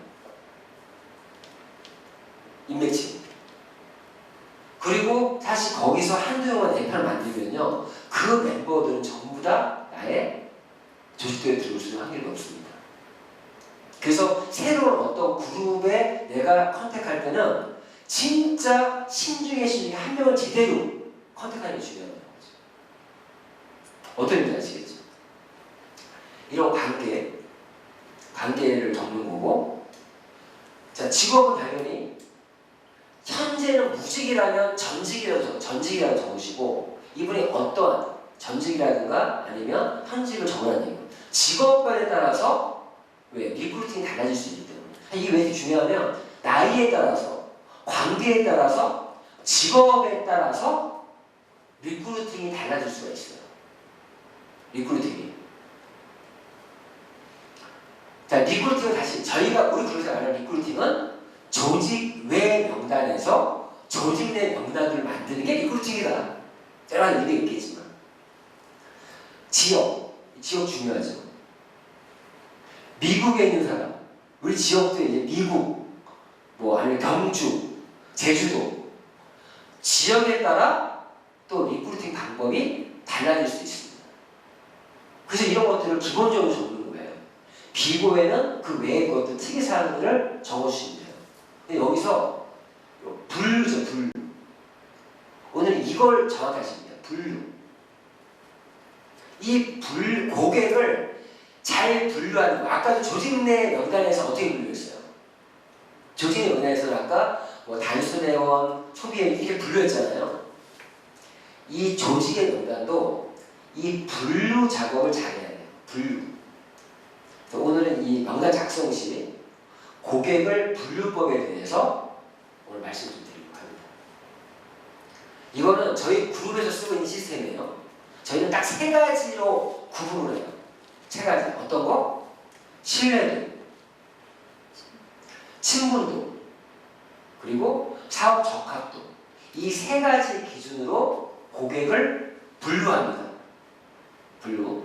인맥층. 그리고 사실 거기서 한두 명만 대표를 만들면요, 그 멤버들은 전부 다 나의 조직도에 들어올 수 있는 확률이 없습니다. 그래서 새로운 어떤 그룹에 내가 컨택할 때는 진짜 신중에 한 명을 제대로 컨택하는 게 중요한 거죠. 어떤 의미인지 아시겠죠? 이런 관계를 적는 거고, 자, 직업은 당연히 현재는 무직이라면 전직이라고 적으시고, 이분이 어떠한 전직이라든가 아니면 현직을 적으라는 얘기예요. 직업별에 따라서 왜? 리크루팅이 달라질 수 있기 때문에. 이게 왜 이렇게 중요하면 나이에 따라서, 관계에 따라서, 직업에 따라서 리크루팅이 달라질 수가 있어요. 리크루팅이. 자, 리크루팅은 다시 우리 그룹에서 말하는 리크루팅은 조직 외 명단에서 조직 내 명단을 만드는 게 리크루팅이다. 여러 가지 의미가 있겠지만. 지역 중요하죠. 미국에 있는 사람, 우리 지역도 이제 미국, 아니면 경주, 제주도, 지역에 따라 또 리크루팅 방법이 달라질 수 있습니다. 그래서 이런 것들을 기본적으로 적는 거예요. 비고에는 그 외의 것들, 특이사항들을 적어주시면 돼요. 근데 여기서 분류죠. 오늘 이걸 정확히 하시면 돼요. 분류. 이 고객을 잘 분류하는 거. 아까도 조직 내 명단에서 어떻게 분류했어요? 조직 내 명단에서는 아까 단순회원, 소비회원 이렇게 분류했잖아요. 이 조직의 명단도 이 분류 작업을 잘해야 돼요. 분류. 그래서 오늘은 이 명단 작성 시 고객을 분류법에 대해서 오늘 말씀 좀 드리려고 합니다. 이거는 저희 그룹에서 쓰고 있는 시스템이에요. 저희는 딱 3가지로 구분을 해요. 3가지. 어떤 거? 신뢰도, 친분도, 그리고 사업 적합도. 이 3가지 기준으로 고객을 분류합니다. 분류.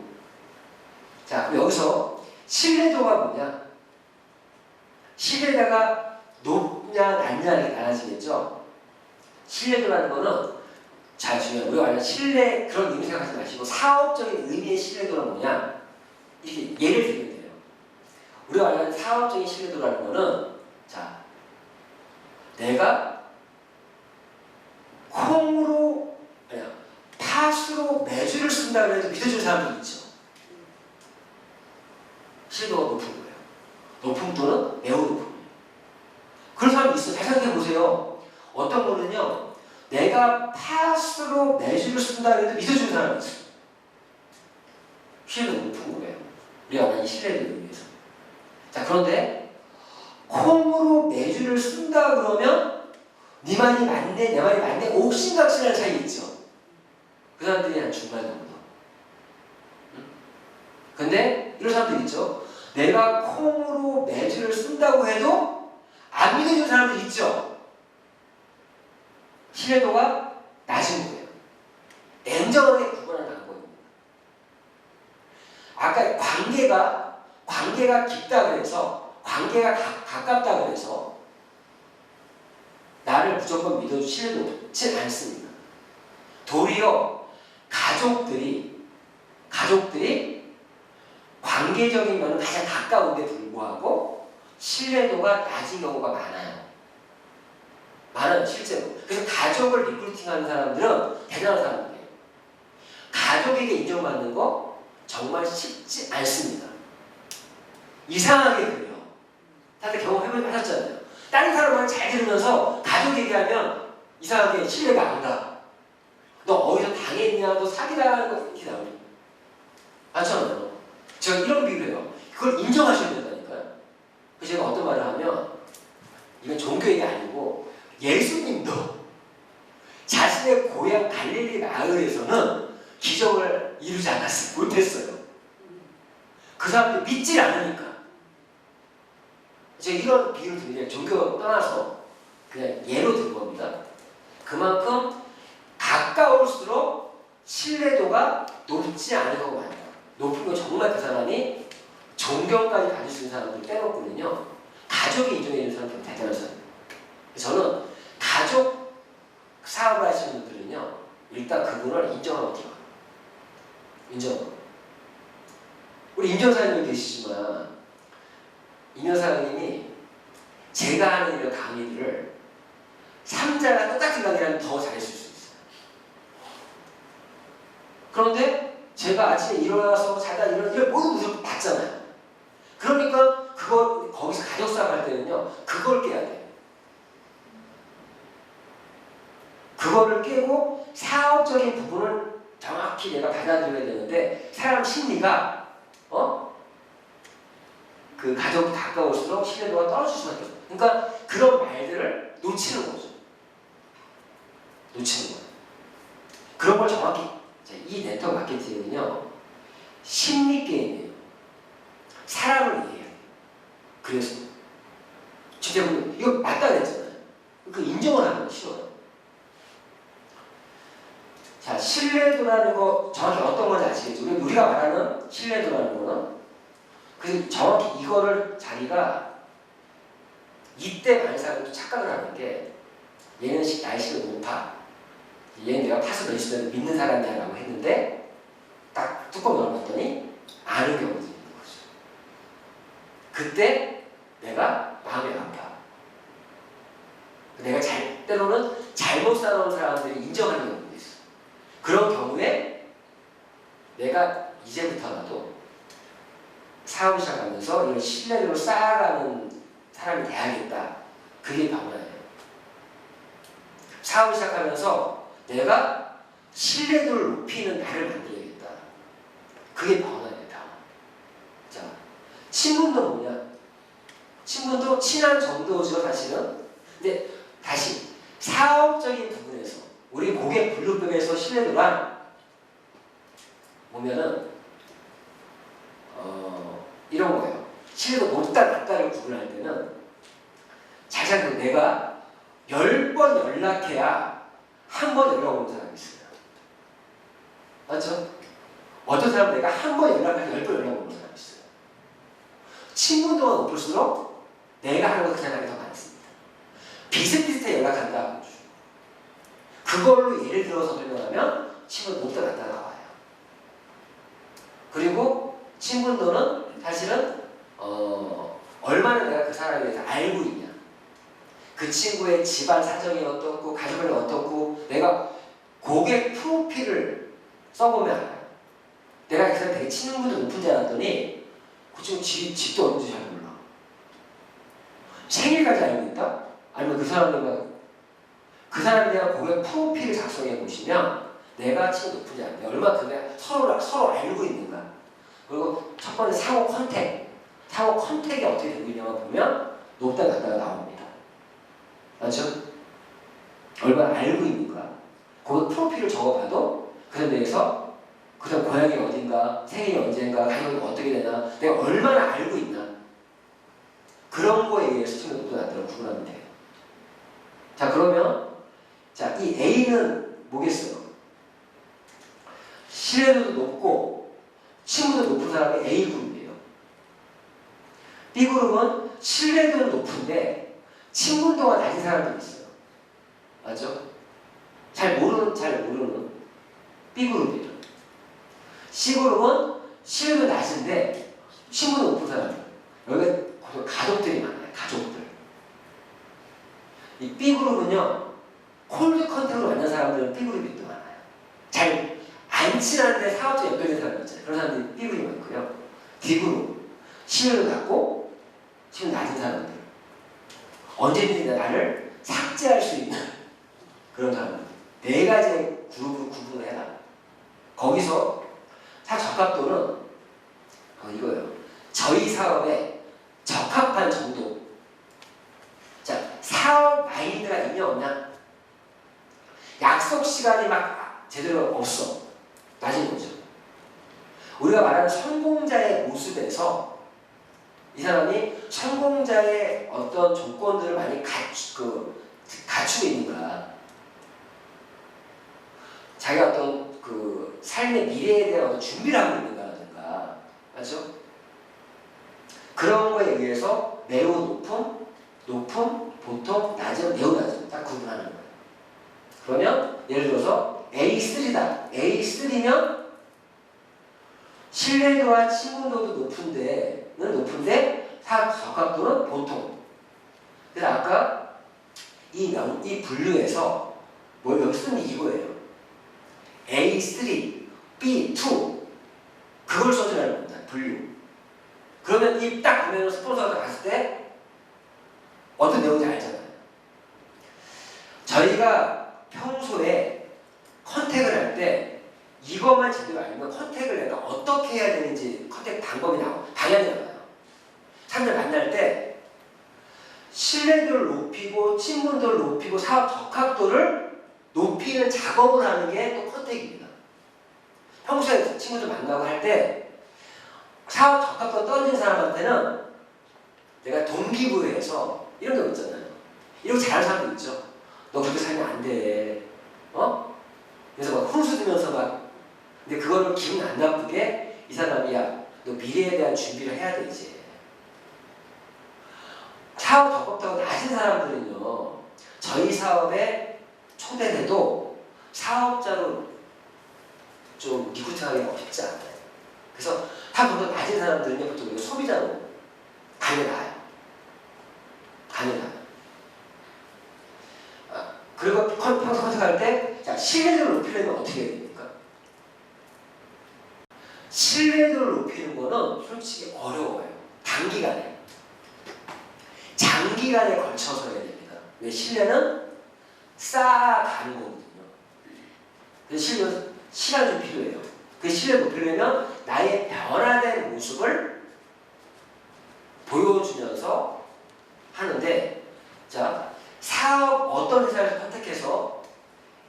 자, 그럼 여기서 신뢰도가 뭐냐? 신뢰도가 높냐 낮냐 이렇게 나눠지겠죠? 신뢰도라는 거는 잘 중요해요. 우리가 말하는 신뢰 그런 의미 생각하지 마시고 사업적인 의미의 신뢰도는 뭐냐? 이렇게 예를 들면 돼요. 우리가 말하는 사업적인 신뢰도라는 거는 자, 내가 팥으로 매주를 쓴다고 해도 믿어주는 사람들이 있죠. 신뢰도가 높은 거예요. 높은 또는 매우 높은 거예요. 그런 사람이 있어요. 잘 생각해 보세요. 어떤 거는요, 내가 팥으로 매주를 쓴다고 해도 믿어주는 사람이 있어요. 신뢰도가 높은 거예요. 우리가 말하는 신뢰도를 위해서. 자, 그런데 콩으로 매주를 쓴다 그러면 네 말이 맞네, 내 말이 맞네, 옥신각신하는 차이 있죠. 그 사람들이 한 중간 정도. 근데 이런 사람들 있죠. 내가 콩으로 매주를 쓴다고 해도 안 믿어주는 사람들 있죠. 신뢰도가 낮은 거예요. 냉정하게 구분하는 방법입니다. 아까 관계가 깊다 그래서, 관계가 가깝다 그래서 나를 무조건 믿어줄 신뢰도 높지 않습니다. 도리어 가족들이 관계적인 면은 가장 가까운데 불구하고 신뢰도가 낮은 경우가 많아요. 많아요, 실제로. 그래서 가족을 리크루팅하는 사람들은 대단한 사람들이에요. 가족에게 인정받는 거 정말 쉽지 않습니다. 이상하게 그래요. 다들 경험해보셨잖아요. 다른 사람을 잘 들으면서 가족 얘기하면 이상하게 신뢰가 안 가. 너 어디서 당했냐? 너 사기당하는 거 이렇게 나오니. 맞잖아요. 제가 이런 비유를 해요. 그걸 인정하셔야 된다니까요. 그래서 제가 어떤 말을 하면 이건 종교 얘기 아니고 예수님도 자신의 고향 갈릴리 마을에서는 기적을 이루지 않았어요. 못했어요. 그 사람들이 믿질 않으니까. 제가 이런 비유를 드리면 종교 떠나서 그냥 예로 든 겁니다. 그만큼 가까울수록 신뢰도가 높지 않은 경우가 많아요. 높은 건 정말 그 사람이 존경까지 받을 수 있는 사람들 빼놓고는요. 가족이 인정해 주는 사람이 대단한 사람이에요. 저는 가족 사업을 하시는 분들은요. 일단 그분을 인정하고 들어가요. 인정하고. 우리 임정 사장님 계시지만 임정 사장님이 제가 하는 이런 강의들을 3자가 똑같은 강의라면 더 잘했을 수 있어요. 그런데 제가 아침에 일어나서 자다 이런 모든 것을 봤잖아요. 그러니까 그거 거기서 가족 사업 할 때는요. 그걸 깨야 돼요. 그거를 깨고 사업적인 부분을 정확히 내가 받아들여야 되는데 사람 심리가 그 가족이 가까울수록 신뢰도가 떨어질 수밖에 없어요. 그러니까 그런 말들을 놓치는 거죠. 놓치는 거예요. 그런 걸 정확히 이 네트워크 마케팅은요. 심리 게임이에요. 사람을 이해해야 돼요. 그래서 진짜 이거 맞다 그랬잖아요. 그 인정을 하는 거 싫어요. 자, 신뢰도라는 거 정확히 어떤 건지 아시겠죠? 우리가 말하는 신뢰도라는 거는 그래서 정확히 이거를 자기가 이때 많은 사람들이 착각을 하는 게 얘는 날씨가 높아. 얘는 내가 파서 몇시면 믿는 사람이야 라고 했는데 딱 뚜껑 열어봤더니 아는 경우도 있는 거죠. 그때 내가 마음이 아파. 내가 때로는 잘못 살아온 사람들이 인정하는 경우도 있어. 그런 경우에 내가 이제부터라도 사업을 시작하면서 이런 신뢰를 쌓아가는 사람이 돼야겠다. 그게 변화예요. 사업을 시작하면서 내가 신뢰도를 높이는 나를 만들어야겠다. 그게 변화예요. 자, 친분도 뭐냐? 친분도 친한 정도죠, 사실은. 근데 다시 사업적인 부분에서 우리 고객 블루병에서 신뢰도가 보면은 이런 거예요. 신뢰도 높다 낮다를 구분할 때는 잘 생각해. 내가 10번 연락해야 한 번 연락 오는 사람이 있어요. 맞죠? 어떤 사람은 내가 한 번 연락할 때 10번 연락 오는 사람이 있어요. 친분도가 높을수록 내가 하는 거 그 사람이 더 많습니다. 비슷비슷해 연락한다. 그걸로 예를 들어서 설명하면 친분도 높다 낮다 나와요. 그리고 친분도는 사실은 얼마나 내가 그 사람에 대해서 알고 있냐. 그 친구의 집안 사정이 어떻고 가족이 어떻고 내가 고객 프로필을 써보면 알아요. 내가 그 사람 되게 친분도 높은 줄 알았더니 그 친구 집도 어딘지 잘 몰라. 생일까지 알고 있다? 아니면 그 사람에 대한 고객 프로필을 작성해 보시면 내가 친구 높은지 알아요. 얼마나 서로 알고 있는가. 그리고 첫 번째 상호 컨택이 어떻게 되고 있냐만 보면 높다 낮다가 나옵니다. 맞죠? 얼마나 알고 있는가. 고객 프로필을 적어봐도 그에 대해서 그 사람 고향이 어딘가, 생일이 언젠가, 가족이 어떻게 되나, 내가 얼마나 알고 있나. 그런 거에 의해서 친구가 높다 낮다를 구분하면 돼요. 자, 그러면 자, 이 A는 뭐겠어요? 신뢰도도 높고 친구도 높은 사람이 A그룹이에요. B그룹은 신뢰도는 높은데 친분도가 낮은 사람들이 있어요. 맞죠? 잘 모르는 B그룹이에요. C그룹은 신뢰도 낮은데 친분도 높은 사람들. 여기가 가족들이 많아요. 가족들. 이 B그룹은요, 콜드 컨택으로 만난 사람들은 B그룹이 또 많아요. 잘 안 친한데 사업적 연결된 사람들 있잖아요. 그런 사람들이 B그룹이 많고요. D그룹, 신뢰를 갖고 신뢰 낮은 사람들. 언제든지 나를 삭제할 수 있는 그런 사람들. 네 가지의 그룹으로 구분을 해라. 거기서 적합도는 이거예요. 저희 사업에 적합한 정도. 자, 사업 마인드가 있냐 없냐? 약속 시간이 막 제대로 없어. 낮은 거죠. 우리가 말하는 성공자의 모습에서 이 사람이 성공자의 어떤 조건들을 많이 갖추고 있는가. 자기가 어떤 그 삶의 미래에 대한 어떤 준비를 하고 있는가라든가. 맞죠? 그런 거에 의해서 매우 높음, 보통, 낮은, 매우 낮은 딱 구분하는 거예요. 그러면 예를 들어서 A3다. A3면 신뢰도와 친분도도 높은데 사업 적합도는 보통. 그래서 아까 이 분류에서 뭘 여기 쓰는 게 이거예요. A3, B2 그걸 써주라는 겁니다. 분류. 그러면 이 딱 보면 스폰서가 갔을 때 어떤 내용인지 알잖아요. 저희가 평소에 컨택을 할 때 이것만 제대로 알면 컨택을 내가 어떻게 해야 되는지 컨택 방법이 방향이 나와요. 사람들 만날 때 신뢰도를 높이고 친분도를 높이고 사업 적합도를 높이는 작업을 하는 게 또 컨택입니다. 평소에 친구들 만나고 할 때 사업 적합도 떨어진 사람한테는 내가 동기부여해서 이런 거 있잖아요. 이런 거 잘하는 사람도 있죠. 너 그렇게 살면 안 돼. 그래서 막 훈수 두면서 막 근데 그거를 기분 안 나쁘게 이 사람이 야, 너 미래에 대한 준비를 해야 되지. 사업 적합도가 낮은 사람들은요. 저희 사업에 초대돼도 사업자로 좀 리크루트하기가 어렵지 않아요. 그래서 사업도 낮은 사람들은요. 보통 우리가 소비자로 가면 나아요. 그리고 평소 컨택할 때 자, 신뢰도를 높이려면 어떻게 해야 됩니까? 신뢰도를 높이는 거는 솔직히 어려워요. 단기간에. 장기간에 걸쳐서 해야 됩니다. 왜? 신뢰는 쌓아가는 거거든요. 그래서 신뢰는 시간이 좀 필요해요. 그 신뢰를 높이려면 나의 변화된 모습을 보여주면서 하는데 자, 사업 어떤 회사를 선택해서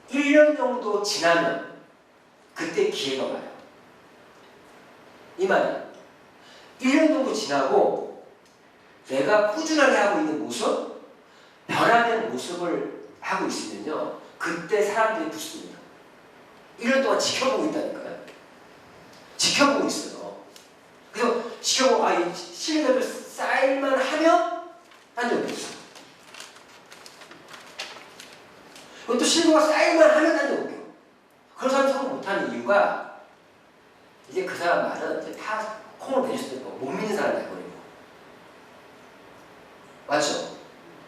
1년 정도 지나면 그때 기회가 와요. 이 말이에요. 1년 정도 지나고 내가 꾸준하게 하고 있는 모습, 변화된 모습을 하고 있으면요. 그때 사람들이 붙습니다. 1년 동안 지켜보고 있다니까요. 지켜보고 있어요. 그래서 지켜보고 이 신뢰도를 쌓일만 하면 딴 적이 없어. 그것도 신뢰도가 쌓일만 하면 딴 적이 없어. 그런 사람이 성공 못하는 이유가 이제 그 사람 말은 이제 다 콩을 내줬을 때 못 믿는 사람이 돼버리고. 맞죠?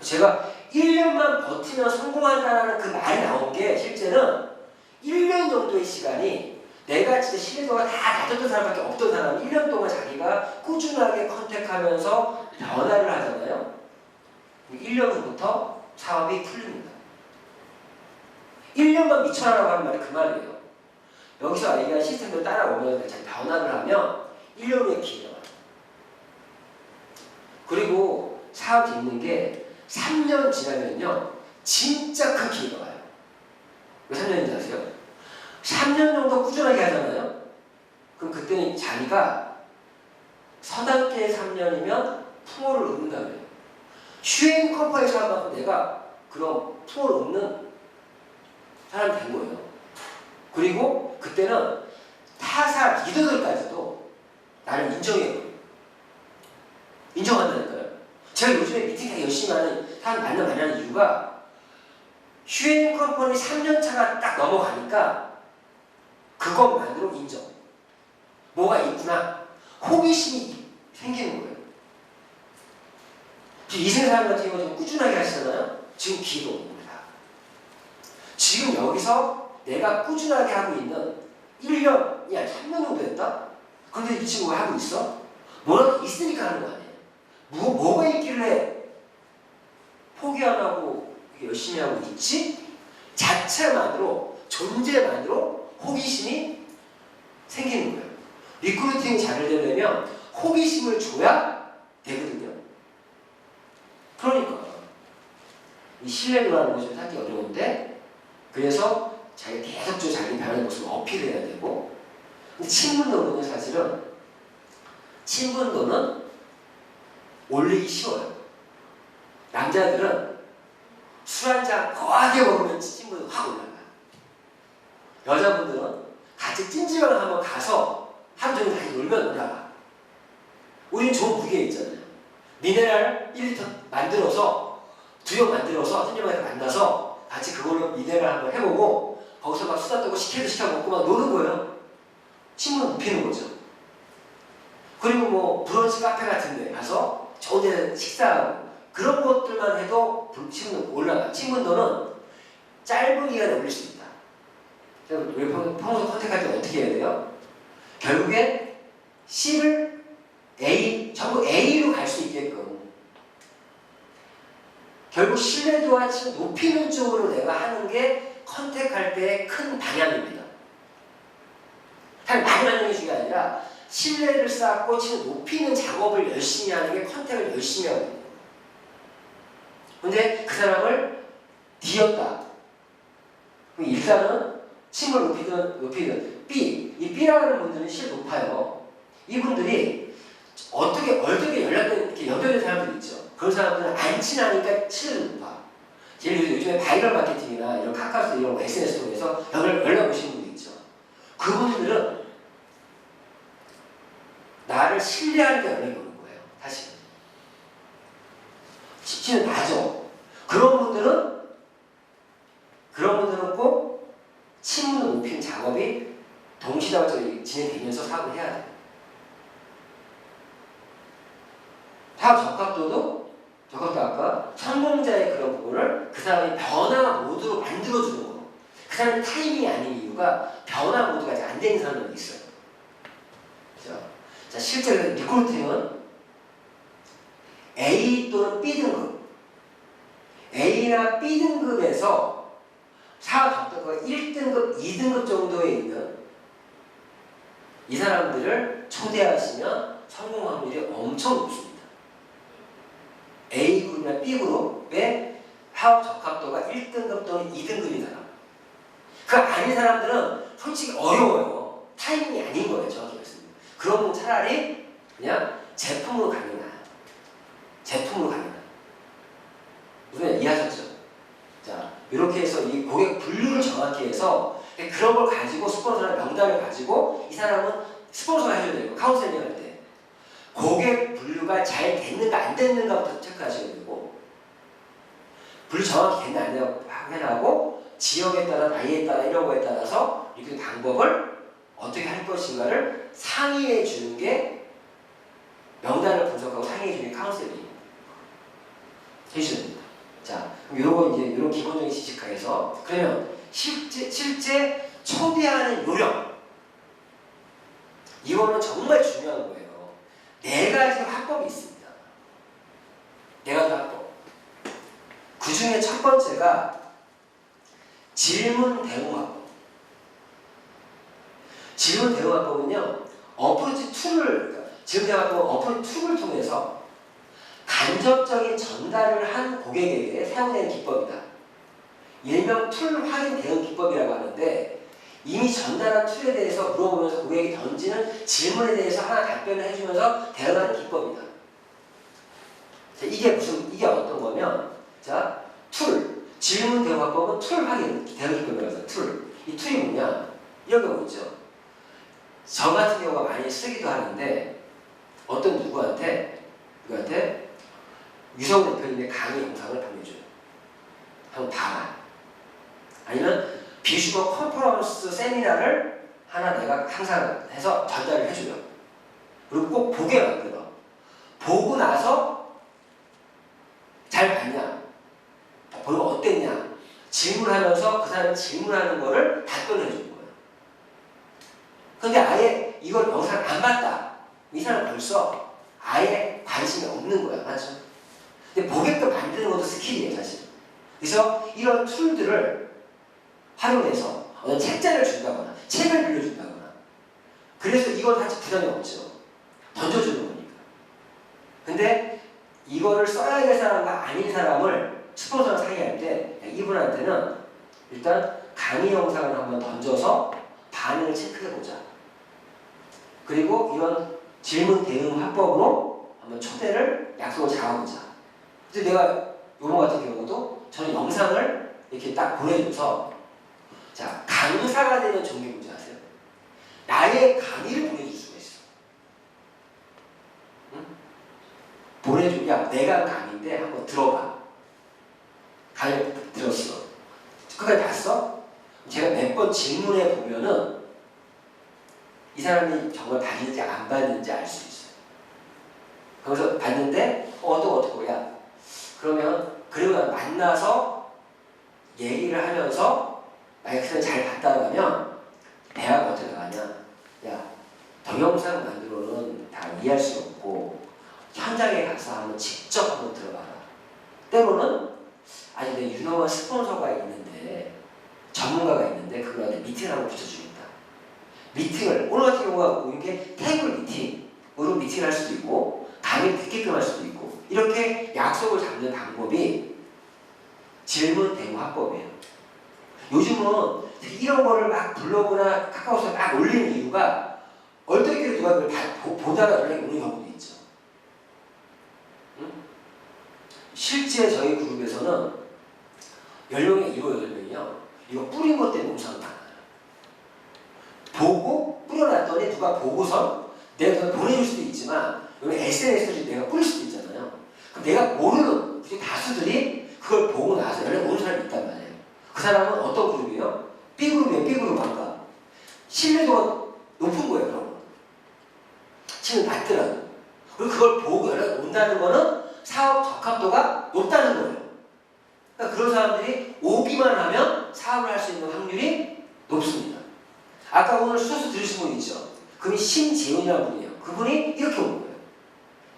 제가 1년만 버티면 성공한다는 그 말이 나온 게 실제는 1년 정도의 시간이 내가 진짜 신뢰도가 다 낮았던 사람밖에 없던 사람은 1년 동안 자기가 꾸준하게 컨택하면서 변화를 하잖아요. 1년 후부터 사업이 풀립니다. 1년만 미쳐라라고 하는 말이 그 말이에요. 여기서 아이가 시스템을 따라오면 잘 변화를 하면 1년 후에 기회가 와요. 그리고 사업이 있는 게 3년 지나면요. 진짜 큰 기회가 와요. 왜 3년인지 아세요? 3년 정도 꾸준하게 하잖아요. 그럼 그때는 자기가 서당계 3년이면 풍어를 얻는다 그래요. 슈행 컴퍼니에서 한 만큼 내가 그런 풍어를 얻는 사람이 된 거예요. 그리고 그때는 타사 리더들까지도 나를 인정해요. 인정한다니까요. 제가 요즘에 미팅 되게 열심히 하는 사람 만나는 이유가 슈행 컴퍼니 3년차가 딱 넘어가니까 그것만으로 인정. 뭐가 있구나. 호기심이 생기는 거예요. 이승현 사람 같은 경우는 좀 꾸준하게 하시잖아요. 지금 기회가 오는 겁니다. 지금 여기서 내가 꾸준하게 하고 있는 1년이 아니 3년 정도 됐다? 그런데 이 친구가 하고 있어? 뭐라도 있으니까 하는 거 아니에요? 뭐가 있길래 포기 안 하고 열심히 하고 있지? 자체만으로, 존재만으로 호기심이 생기는 거예요. 리크루팅이 잘 되려면 호기심을 줘야 되거든요. 그러니까 이 신뢰도라는 것이 좀 찾기 어려운데, 그래서 자기가 계속적으로 자기 변하는 모습을 어필해야 되고, 친분도는 사실은 올리기 쉬워요. 남자들은 술 한잔 거하게 먹으면 친분도 확 올라가요. 여자분들은 같이 찜질방을 한번 가서 하루 종일 같이 놀면 올라가. 우리는 좋은 무게 있잖아요. 미네랄 1리터 만들어서, 두병 만들어서 찜질방에서 만나서 같이 그걸로 미네랄 한번 해보고 거기서 막 수다 떨고 식혜도 시켜 먹고 막 노는 거예요. 친분을 높이는 거죠. 그리고 뭐 브런치 카페 같은 데 가서 좋은 데 식사하고 그런 것들만 해도 친분도 올라가. 친분도는 짧은 기간에 올릴 수 있다. 우리 평소 컨택할 때 어떻게 해야 돼요? 결국에 C를 A, 전부 A로 갈 수 있게끔 결국 신뢰도와 높이는 쪽으로 내가 하는 게 컨택할 때의 큰 방향입니다. 사실 많이 하는 게 중요한 게 아니라 신뢰를 쌓고 높이는 작업을 열심히 하는 게 컨택을 열심히 하거든요. 근데 그 사람을 뒤었다. 그럼 일단은 친구를 높이든 이 B라는 분들은 실 높아요. 이분들이 어떻게 이렇게 연결된 사람들 있죠. 그런 사람들은 안 친하니까 실력이 높아. 예를 들어 요즘에 바이럴 마케팅이나 이런 카카오톡 이런 SNS 통해서 연락 오시는 분들 있죠. 그분들은 나를 신뢰하니까 연락이 오는 거예요. 사실. 치는 나죠. 그런 분들은 꼭 친분을 높이는 작업이 동시다발적으로 진행되면서 사업을 해야 돼요. 사업 적합도 아까 성공자의 그런 부분을 그 사람이 변화 모드로 만들어주는 거. 그 사람이 타이밍이 아닌 이유가 변화 모드가 아직 안 되는 사람들이 있어요. 그렇죠? 자, 실제로 리크루팅은 A 또는 B등급, A나 B등급에서 사업 적합도가 1등급, 2등급 정도에 있는 이 사람들을 초대하시면 성공 확률이 엄청 높습니다. A그룹이나 B그룹의 사업 적합도가 1등급 또는 2등급인 사람. 그 아닌 사람들은 솔직히 어려워요. 타이밍이 아닌 거예요. 정확히 말씀드리면. 그러면 차라리 그냥 제품으로 가는 게 나아요. 제품으로 가는 거예요. 무슨 이해하셨죠? 자, 이렇게 해서 이 고객 분류를 정확히 해서 그런 걸 가지고 스폰서나 명단을 가지고 이 사람은 스폰서가 해줘야 되고 카운셀링 할 때 고객 분류가 잘 됐는가 안 됐는가부터 체크하셔야 되고 분류 정확히 됐나 안 됐나 확인하고 지역에 따라 나이에 따라 이런 거에 따라서 이렇게 방법을 어떻게 할 것인가를 상의해 주는 게 명단을 분석하고 상의해 주는 게 카운셀링 해주셔야 됩니다. 자, 그럼 이런 기본적인 지식하에서 그러면 실제 초대하는 요령 이거는 정말 중요한 거예요. 네 가지 화법이 있습니다. 네 가지 화법. 그 중에 첫 번째가 질문 대응 화법. 질문 대응 화법은요, 어프로치 툴을, 질문 대응 화법은 어프로치 툴을 통해서 간접적인 전달을 한 고객에게 사용되는 기법이다. 일명 툴 확인 대응 기법이라고 하는데 이미 전달한 툴에 대해서 물어보면서 고객이 던지는 질문에 대해서 하나 답변을 해주면서 대응하는 기법이다. 자, 이게 어떤 거면, 자, 질문 대응 화법은 툴 확인 대응 기법이라고 해서 이 툴이 뭐냐? 이런 경우 있죠. 저 같은 경우가 많이 쓰기도 하는데 어떤 누구한테 유성 대표님의 강의 영상을 보내줘요. 한번 봐라. 아니면 비슈거 컨퍼런스 세미나를 하나 내가 항상 해서 전달을 해줘요. 그리고 꼭 보게 만들어. 보고 나서 잘 봤냐? 보고 어땠냐? 질문하면서 그 사람이 질문하는 거를 답변해 주는 거예요. 근데 아예 이걸 영상 안 봤다. 이 사람 벌써 아예 관심이 없는 거야. 맞죠? 근데 보게끔 만드는 것도 스킬이에요, 사실. 그래서 이런 툴들을 활용해서 어떤 책자를 준다거나 책을 빌려준다거나 그래서 이건 사실 부담이 없죠. 던져주는 거니까. 근데 이거를 써야 될 사람과 아닌 사람을 스폰서랑 상의할 때 이분한테는 일단 강의 영상을 한번 던져서 반응을 체크해보자. 그리고 이런 질문 대응 화법으로 한번 초대를 약속을 잡아보자. 그래서 내가 요번 같은 경우도 저는 영상을 이렇게 딱 보내줘서 자, 강사가 되는 종류 뭔지 아세요? 나의 강의를 보내줄 수가 있어. 응? 보내주면 내가 강의인데 한번 들어봐. 강의 들었어. 끝까지 봤어? 제가 몇 번 질문해 보면은 이 사람이 정말 봤는지 안 봤는지 알 수 있어요. 그래서 봤는데 또 어떻게 야 그러면 그리고 난 만나서 얘기를 하면서 만약 그 사람이 잘 봤다면 대화가 어떻게 나가냐? 야 동영상 만들어는 다 이해할 수 없고 현장에 가서 한번 직접 한번 들어봐라. 때로는 아니 내 유명한 스폰서가 있는데 전문가가 있는데 그거한테 미팅을 한번 붙여주겠다. 미팅을 오늘 같은 경우가 오는 게 테이블 미팅으로 미팅을 할 수도 있고 강의를 듣게끔 할 수도 있고 이렇게 약속을 잡는 방법이 질문 대응 화법이에요. 요즘은 이런 거를 막 블로그나 카카오톡에 막 올리는 이유가 얼떨결에 누가 그걸 보다가 연락이 오는 경우도 있죠. 응? 실제 저희 그룹에서는 10명에 7, 8명이요. 이거 뿌린 것 때문에 우선 많아요. 보고 뿌려놨더니 누가 보고선 내가 그걸 보내줄 수도 있지만 여기 SNS를 내가 뿌릴 수도 있잖아요. 그럼 내가 모르는 다수들이 그걸 보고 나서 연락 오는 사람이 있단 말이에요. 그 사람은 어떤 그룹이에요? B그룹이에요. B그룹 아까 신뢰도가 높은 거예요. 그런 거. 지금 받더라도. 그리고 그걸 보고 연락 온다는 거는 사업 적합도가 높다는 거예요. 그러니까 그런 사람들이 오기만 하면 사업을 할 수 있는 확률이 높습니다. 아까 오늘 수소수 들으신 분 있죠? 그분이 심재훈이라는 분이에요. 그분이 이렇게 온 거예요.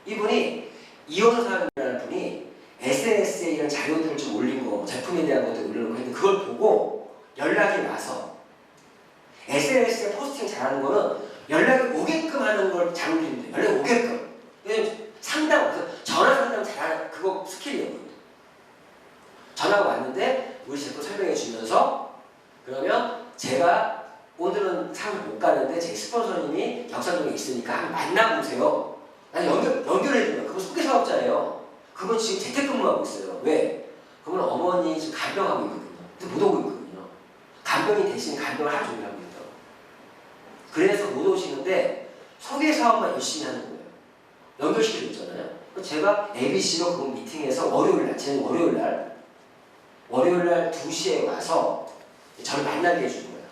이분이 이호선 사람이라는 분이 SNS에 이런 자료들을 좀 올린 거, 제품에 대한 것들 올리는 거 했는데 그걸 보고 연락이 와서 SNS에 포스팅 잘하는 거는 연락이 오게끔 하는 걸 잘올리는데 연락이 오게끔. 왜냐면 상담, 전화 상담 잘하는 그거 스킬이에요. 전화가 왔는데 우리 제품 설명해 주면서 그러면 제가 오늘은 상을 못 가는데 제 스폰서님이 역삼동에 있으니까 한번 만나보세요. 나는 연결해 주면 그분 소개사업자예요. 그분 지금 재택근무하고 있어요. 왜? 그분 어머니 지금 간병하고 있거든요. 근데 못 오고 있거든요. 간병이 대신 간병을 하루 종일 하고 있다고. 그래서 못 오시는데 소개사업만 열심히 하는 거예요. 연결시켜줬잖아요. 제가 ABC로 그분 미팅에서 월요일날 2시에 와서 저를 만나게 해주는 거예요.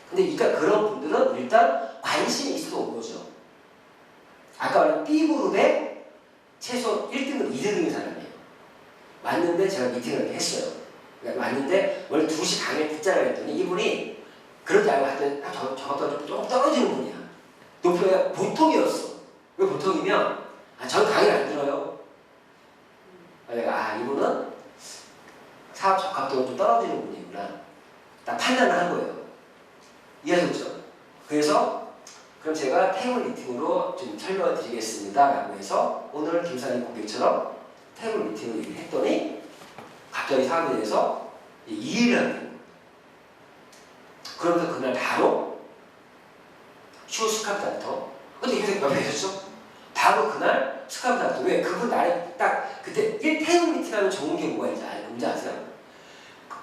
근데 그러니까 그런 분들은 일단 관심이 있어서 온 거죠. 아까 말한 B그룹에 최소 1등급, 2등급인 사람이에요. 왔는데 제가 미팅을 이렇게 했어요. 그러니까 왔는데 원래 2시 강의 듣자고 했더니 이분이 그런지 알고 갔더니 저것보다 좀 떨어지는 분이야. 높이가 보통이었어. 왜 보통이면 저는 강의를 안 들어요. 내가 이분은 사업 적합도가 좀 떨어지는 분이구나. 딱 판단을 한 거예요. 이해하셨죠? 그래서 그럼 제가 테이블 미팅으로 좀 설명을 드리겠습니다. 라고 해서 오늘 김사님 고객처럼 테이블 미팅을 했더니 갑자기 사업에 대해서 이해를 하는 거예요. 그러면서 그날 바로 슈 스카프닥터 근데 이분이 옆에 계셨죠? 바로 그날 스카프닥터 왜? 그분 날에 딱 그때 1테이블 미팅하면 좋은 게 뭐가 뭔지 아세요?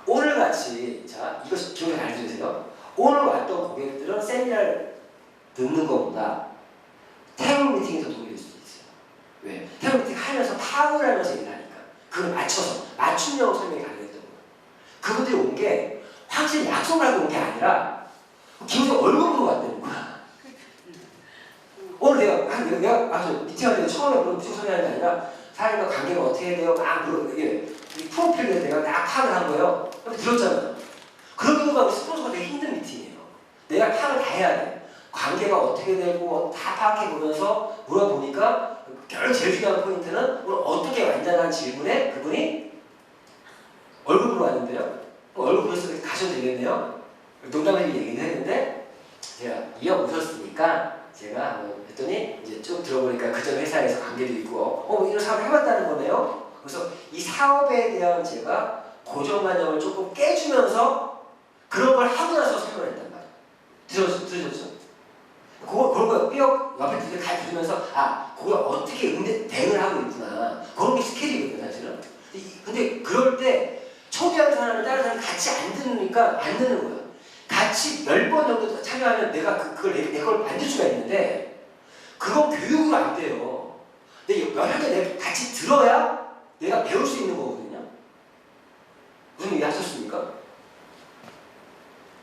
오늘같이 자 이거 기억을 잘 들으세요. 오늘 왔던 고객들은 세미나를 듣는 것보다 테이블 미팅에서 도움이 될 수도 있어요. 왜? 테이블 미팅 하면서 파악을 하면서 얘기를 하니까 그걸 맞춰서 맞춤형 설명이 가능했던 거예요. 그분들이 온 게 확실히 약속을 하고 온 게 아니라 기분이 얼굴로 왔다는 거야. 오늘 내가 미팅할 때 처음에 그런 미팅 설명하는 게 아니라 사람과 관계가 어떻게 돼요? 막 이게 프로필에 내가 딱 파악을 한 거예요. 그럼 들었잖아요. 그런 경우가 스폰서가 되게 힘든 미팅이에요. 내가 파악을 다 해야 돼. 관계가 어떻게 되고 다 파악해 보면서 물어보니까 제일 중요한 포인트는 오늘 어떻게 완전한 질문에 그분이 얼굴 보러 왔는데요. 얼굴 보면서 가셔도 되겠네요. 농담을 얘기는 했는데 제가 이어 오셨으니까 제가 한번 했더니 이제 쭉 들어보니까 그전 회사에서 관계도 있고 이런 사업을 해봤다는 거네요. 그래서 이 사업에 대한 제가 고정관념을 조금 깨주면서 그런 걸 하고 나서 설명을 했단 말이에요. 들으셨죠? 그런 거 삐역 옆에 들으면서 그걸 어떻게 대응을 하고 있구나. 그런 게 스킬이거든요, 사실은. 근데 그럴 때 초대한 사람을 다른 사람이 같이 안 듣으니까 안 듣는 거예요. 같이 10번 정도 참여하면 내가 그걸 내 걸 만들 수가 있는데 그건 교육으로 안 돼요. 근데 여러 개 내가 같이 들어야 내가 배울 수 있는 거거든요. 무슨 얘기 하셨습니까?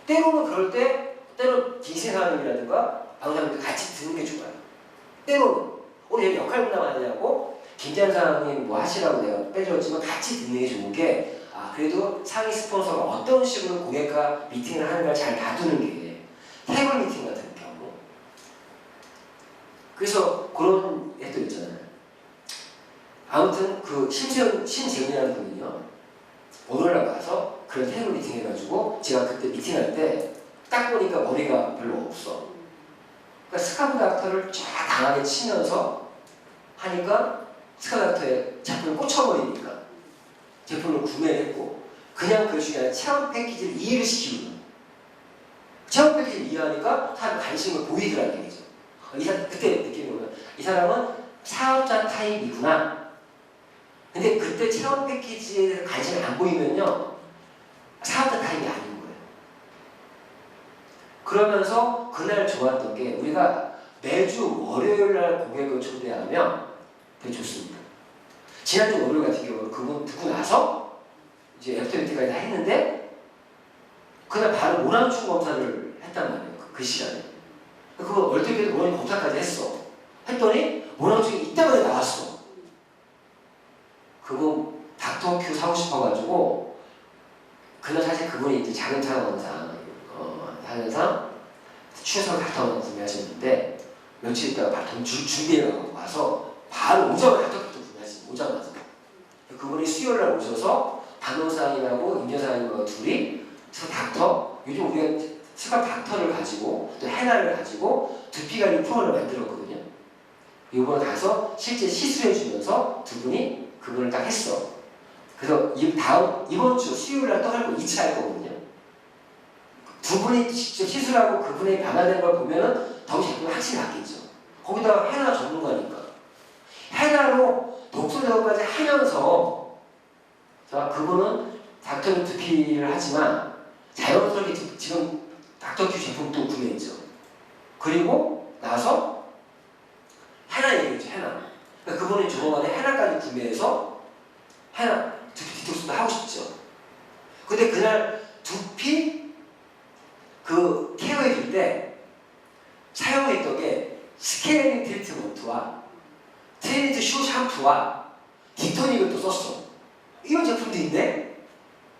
때로는 그럴 때 때로 김세사님이라든가 방송사님들 같이 듣는 게 좋아요. 때로는 오늘 여기 역할 분담하느냐고 김재한 사장님 뭐 하시라고 내가 빼줬지만 같이 듣는 게 좋은 게 그래도 상위 스폰서가 어떤 식으로 고객과 미팅을 하는가 잘 봐두는 게 테이블 미팅 같은 경우. 그래서 그런 애도 있잖아요. 아무튼 그 신재훈이라는 분이요. 오늘날 와서 그런 테이블 미팅 해가지고 제가 그때 미팅할 때 딱 보니까 머리가 별로 없어. 그러니까 스카프 닥터를 쫙 강하게 치면서 하니까 스카프 닥터에 제품을 꽂혀버리니까 제품을 구매했고 그냥 그 중에 체험 패키지를 이해를 시키는 거예요. 체험 패키지를 이해하니까 사람 관심을 보이더라는 얘기죠. 그때 느끼는 거예요. 이 사람은 사업자 타입이구나. 근데 그때 체험 패키지에 대해서 관심이 안 보이면요 사업자 타입이 아닌 거예요. 그러면서 그날 좋았던 게 우리가 매주 월요일날 고객을 초대하면 되게 좋습니다. 지난주 월요일 같은 경우는 그분 듣고 나서 이제 애프터미팅까지 다 했는데 그날 바로 모낭충 검사를 했단 말이에요. 그 시간에. 그거 얼떨결에 모낭 검사까지 했어. 했더니 모낭충이 이때마다 나왔어. 그거 닥터큐 사고 싶어가지고 그날 사실 그분이 이제 작은 차원상 하면서 추석 닥터 구매하셨는데 며칠 있다가 바로 준비해가지고 와서 바로 오자마자 닥터큐 구매하신 오자마자 그분이 수요일날 오셔서 간호사님하고 임여사님하고 둘이 닥터 요즘 우리가 스카 닥터를 가지고 또 헤나를 가지고 두피관리 프로그램을 만들었거든요. 이번에 가서 실제 시술해주면서 두 분이 그분을 딱 했어. 그래서 이번 주 수요일날 또 할 거 2차 할 거거든요. 두 분이 직접 시술하고 그분이 변화된 걸 보면은 더 제품이 확실히 낫겠죠. 거기다가 헤나 전문가니까 헤나로 독소 제거까지 하면서 자 그분은 닥터큐 두피를 하지만 자연스럽게 지금 닥터큐 제품도 구매했죠. 그리고 나서 헤나 얘기했죠. 헤나. 그러니까 그분이 조만간에 헤나까지 구매해서 헤나 두피 디톡스도 하고 싶죠. 근데 그날 두피 그 케어해줄 때 사용했던 게 스케일링 트리트먼트와 트리니트 쇼 샴푸와 딥토닉을 또 썼어. 이런 제품도 있네?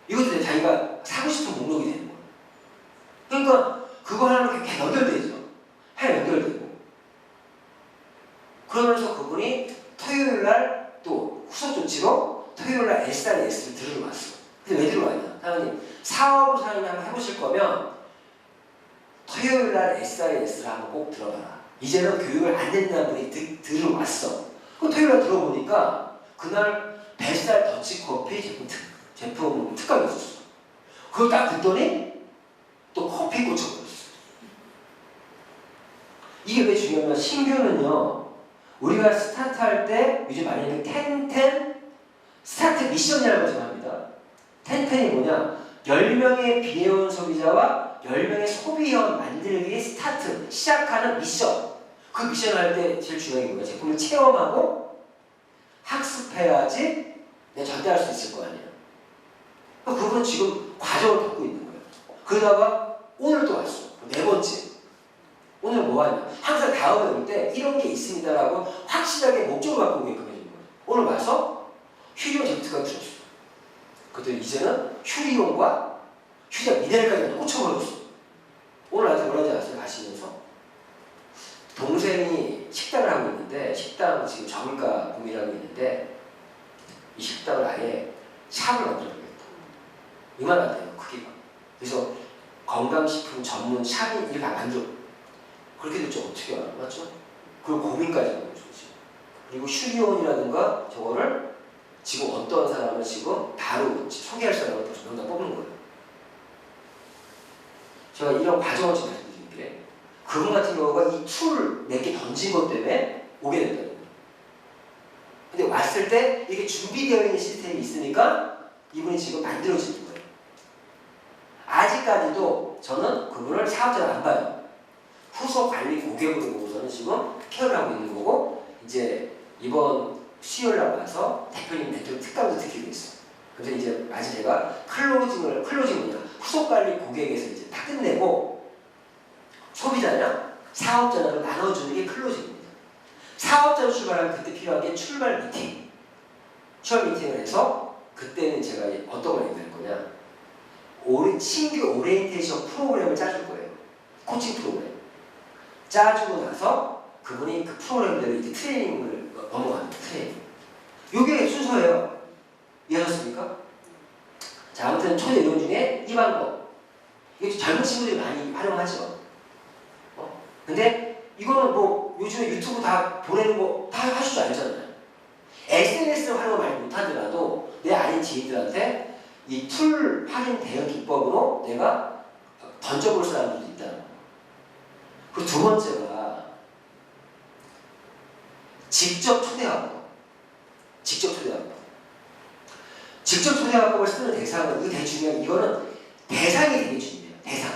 이것도 자기가 사고 싶은 목록이 되는 거예요. 그러니까 그거 하나로 이렇게 연결되죠. 하나 연결되고. 그러면서 그분이 토요일날 또 후속 조치로 토요일날 SRS를 들으러 왔어. 근데 왜 들어왔냐? 사장님, 사업을 사장님이 한번 해보실 거면 토요일날 SRS를 한번 꼭 들어봐라. 이제는 교육을 안 된다는 분이 들어왔어. 그 토요일날 들어보니까 그날 뱃살 더치커피 제품 특강이 있었어. 그걸 딱 듣더니 또 커피 꽂혀버렸어. 이게 왜 중요하냐면 신규는요. 우리가 스타트할 때 요즘 많이 하는 10-10 스타트 미션이라고 지금 합니다. 10-10이 뭐냐? 10명의 비회원 소비자와 10명의 소비회원 만들기 스타트, 시작하는 미션. 그 미션을 할 때 제일 중요한 게 뭐야? 제품을 체험하고 학습해야지 내가 전달할 수 있을 거 아니야. 그분은 지금 과정을 겪고 있는 거예요. 그러다가 오늘 또 왔어. 네 번째. 오늘 뭐 하냐? 항상 다음에 올 때 이런 게 있습니다라고 확실하게 목적을 갖고 오게끔 해주는 거예요. 오늘 와서 휴리온 제프트가 줄었어. 그때 이제는 휴리온과 휴리온 미네랄까지 꽂혀버렸어. 오늘 나한테 뭐라 하지 않았어요? 가시면서 동생이 식당을 하고 있는데, 식당 지금 정가 고민하고 있는데, 이 식당을 아예 샵을 만들어주겠다. 이만하대요, 크기가. 그래서 건강식품 전문 샵이 이렇게 만들어. 그렇게 됐죠. 어떻게 알아? 맞죠? 그리고 고민까지 하고 있죠. 그리고 휴리온이라든가 저거를 지금 어떤 사람을 지금 바로 소개할 사람을 벌써 명단 뽑는 거예요. 제가 이런 과정을 지금 말씀드린 게, 그분 같은 경우가 이 툴 몇 개 던진 것 때문에 오게 된다는 거예요. 근데 왔을 때 이게 준비되어 있는 시스템이 있으니까 이분이 지금 만들어지는 거예요. 아직까지도 저는 그분을 사업자로 안 봐요. 후속 관리 고객으로 보고서는 지금 케어를 하고 있는 거고, 이제 이번 수요일 날 와서 대표님 특강도 듣기로 했어요. 그래서 이제 아직 제가 클로징이냐 후속 관리 고객에서 이제 다 끝내고 소비자냐 사업자냐를 나눠주는 게 클로징입니다. 사업자로 출발하면 그때 필요한 게 출발 미팅. 출발 미팅을 해서 그때는 제가 어떤 걸 얘기할 거냐, 신규 오리엔테이션 프로그램을 짜줄 거예요. 코칭 프로그램. 짜주고 나서 그분이 그 프로그램대로 이제 트레이닝을 넘어가는 트레이닝. 요게 순서예요. 이해하셨습니까? 자, 아무튼 초대 이론 중에 이 방법. 이게 젊은 친구들이 많이 활용하죠. 근데 이거는 뭐 요즘에 유튜브 다 보내는 거 다 하실 줄 알잖아요. SNS를 활용을 많이 못하더라도 내 아는 지인들한테 이 툴 확인 대응 기법으로 내가 던져볼 사람들도 있다는 거예요. 그리고 두 번째가 직접 초대하는 거. 직접 초대하는 거. 직접 초대하는 걸 쓰는 대상은, 이거 되게 중요해요. 이거는 대상이 되게 중요해요. 대상.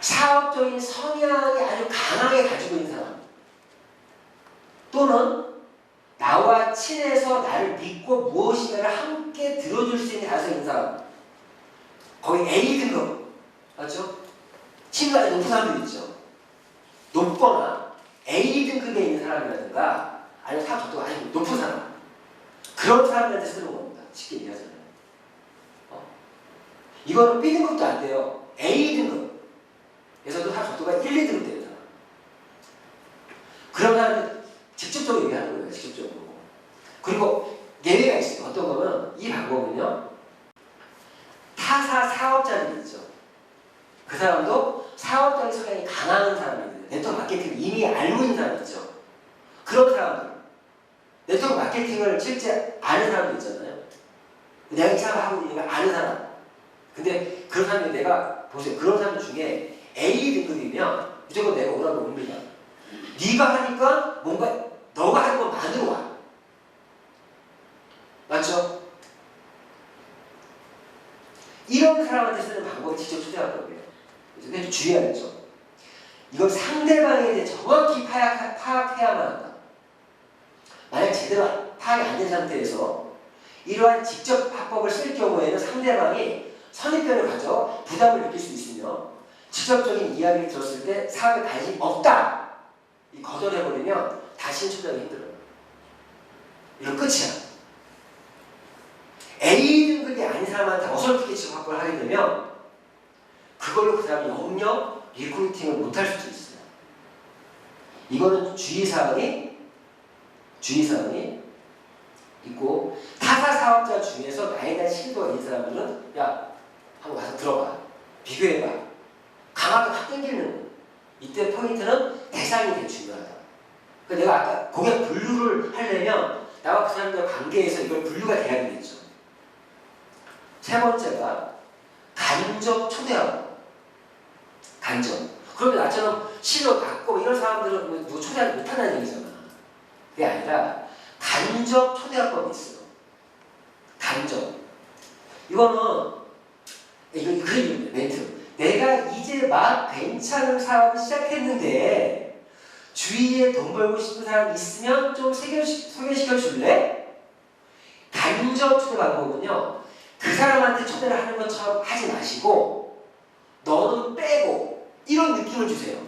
사업적인 성향이 아주 강하게 가지고 있는 사람, 또는 나와 친해서 나를 믿고 무엇인가를 함께 들어줄 수 있는 가능성이 있는 사람, 거의 A 등급, 맞죠? 친구가 높은 사람들 있죠. 높거나 A 등급에 있는 사람이라든가 아니면 사업 적도가 아주 높은 사람, 그런 사람들한테 쓰는 겁니다. 쉽게 얘기하잖아요. 이거는 B 등급도 안 돼요. A 등급 에서도 사업 적도가 1, 2등급 되는 사람, 그런 사람은 직접적으로 얘기하는 거예요. 직접적으로. 그리고 예외가 있어요. 어떤 거는 이 방법은요, 타사 사업자들 있죠. 그 사람도 사업적인 성향이 강한 사람이거든요. 네트워크 마케팅을 이미 알고 있는 사람 있죠. 그런 사람들, 네트워크 마케팅을 실제 아는 사람도 있잖아요. 내가 이 사람 하고 있는 걸 아는 사람. 근데 그런 사람이, 내가 보세요. 그런 사람 중에 A 등급이면 무조건 내가 오라고 옵니다. 네가 하니까 뭔가 너가 하는 것만으로 와. 맞죠? 이런 사람한테 쓰는 방법이 직접 초대할 거예요. 그래서 좀 주의해야겠죠. 이건 상대방에 대해 정확히 파악해야만 한다. 만약 제대로 파악이 안 된 상태에서 이러한 직접 화법을 쓸 경우에는 상대방이 선입견을 가져 부담을 느낄 수 있으며, 직접적인 이야기를 들었을 때 사업에 관심이 없다, 이 거절해버리면 다시는 초대하기 힘들어요. 이건 끝이야. A 등급이 아닌 사람한테 어설프게 지금 확보를 하게 되면 그걸로 그 사람이 영영 리크루팅을 못할 수도 있어요. 이거는 주의사항이 있고, 타사 사업자 중에서 나에 대한 신도가 있는 사람들은 야, 한번 와서 들어봐. 비교해봐. 강하게 확 땡기는, 이때 포인트는 대상이 되게 중요하다. 그러니까 내가 아까 고객 분류를 하려면 나와 그 사람들과 관계에서 이걸 분류가 돼야 되겠죠. 세 번째가 간접 초대하고. 간접. 그러면 나처럼 싫어, 갖고 이런 사람들은 누구 초대하지 못한다는 얘기잖아. 그게 아니라 간접 초대화법이 있어요. 간접. 이거는 그런 멘트. 내가 이제 막 괜찮은 사업을 시작했는데 주위에 돈 벌고 싶은 사람 있으면 좀 소개시켜 줄래? 간접 초대 방법은요, 그 사람한테 초대를 하는 것처럼 하지 마시고 너는 빼고 이런 느낌을 주세요.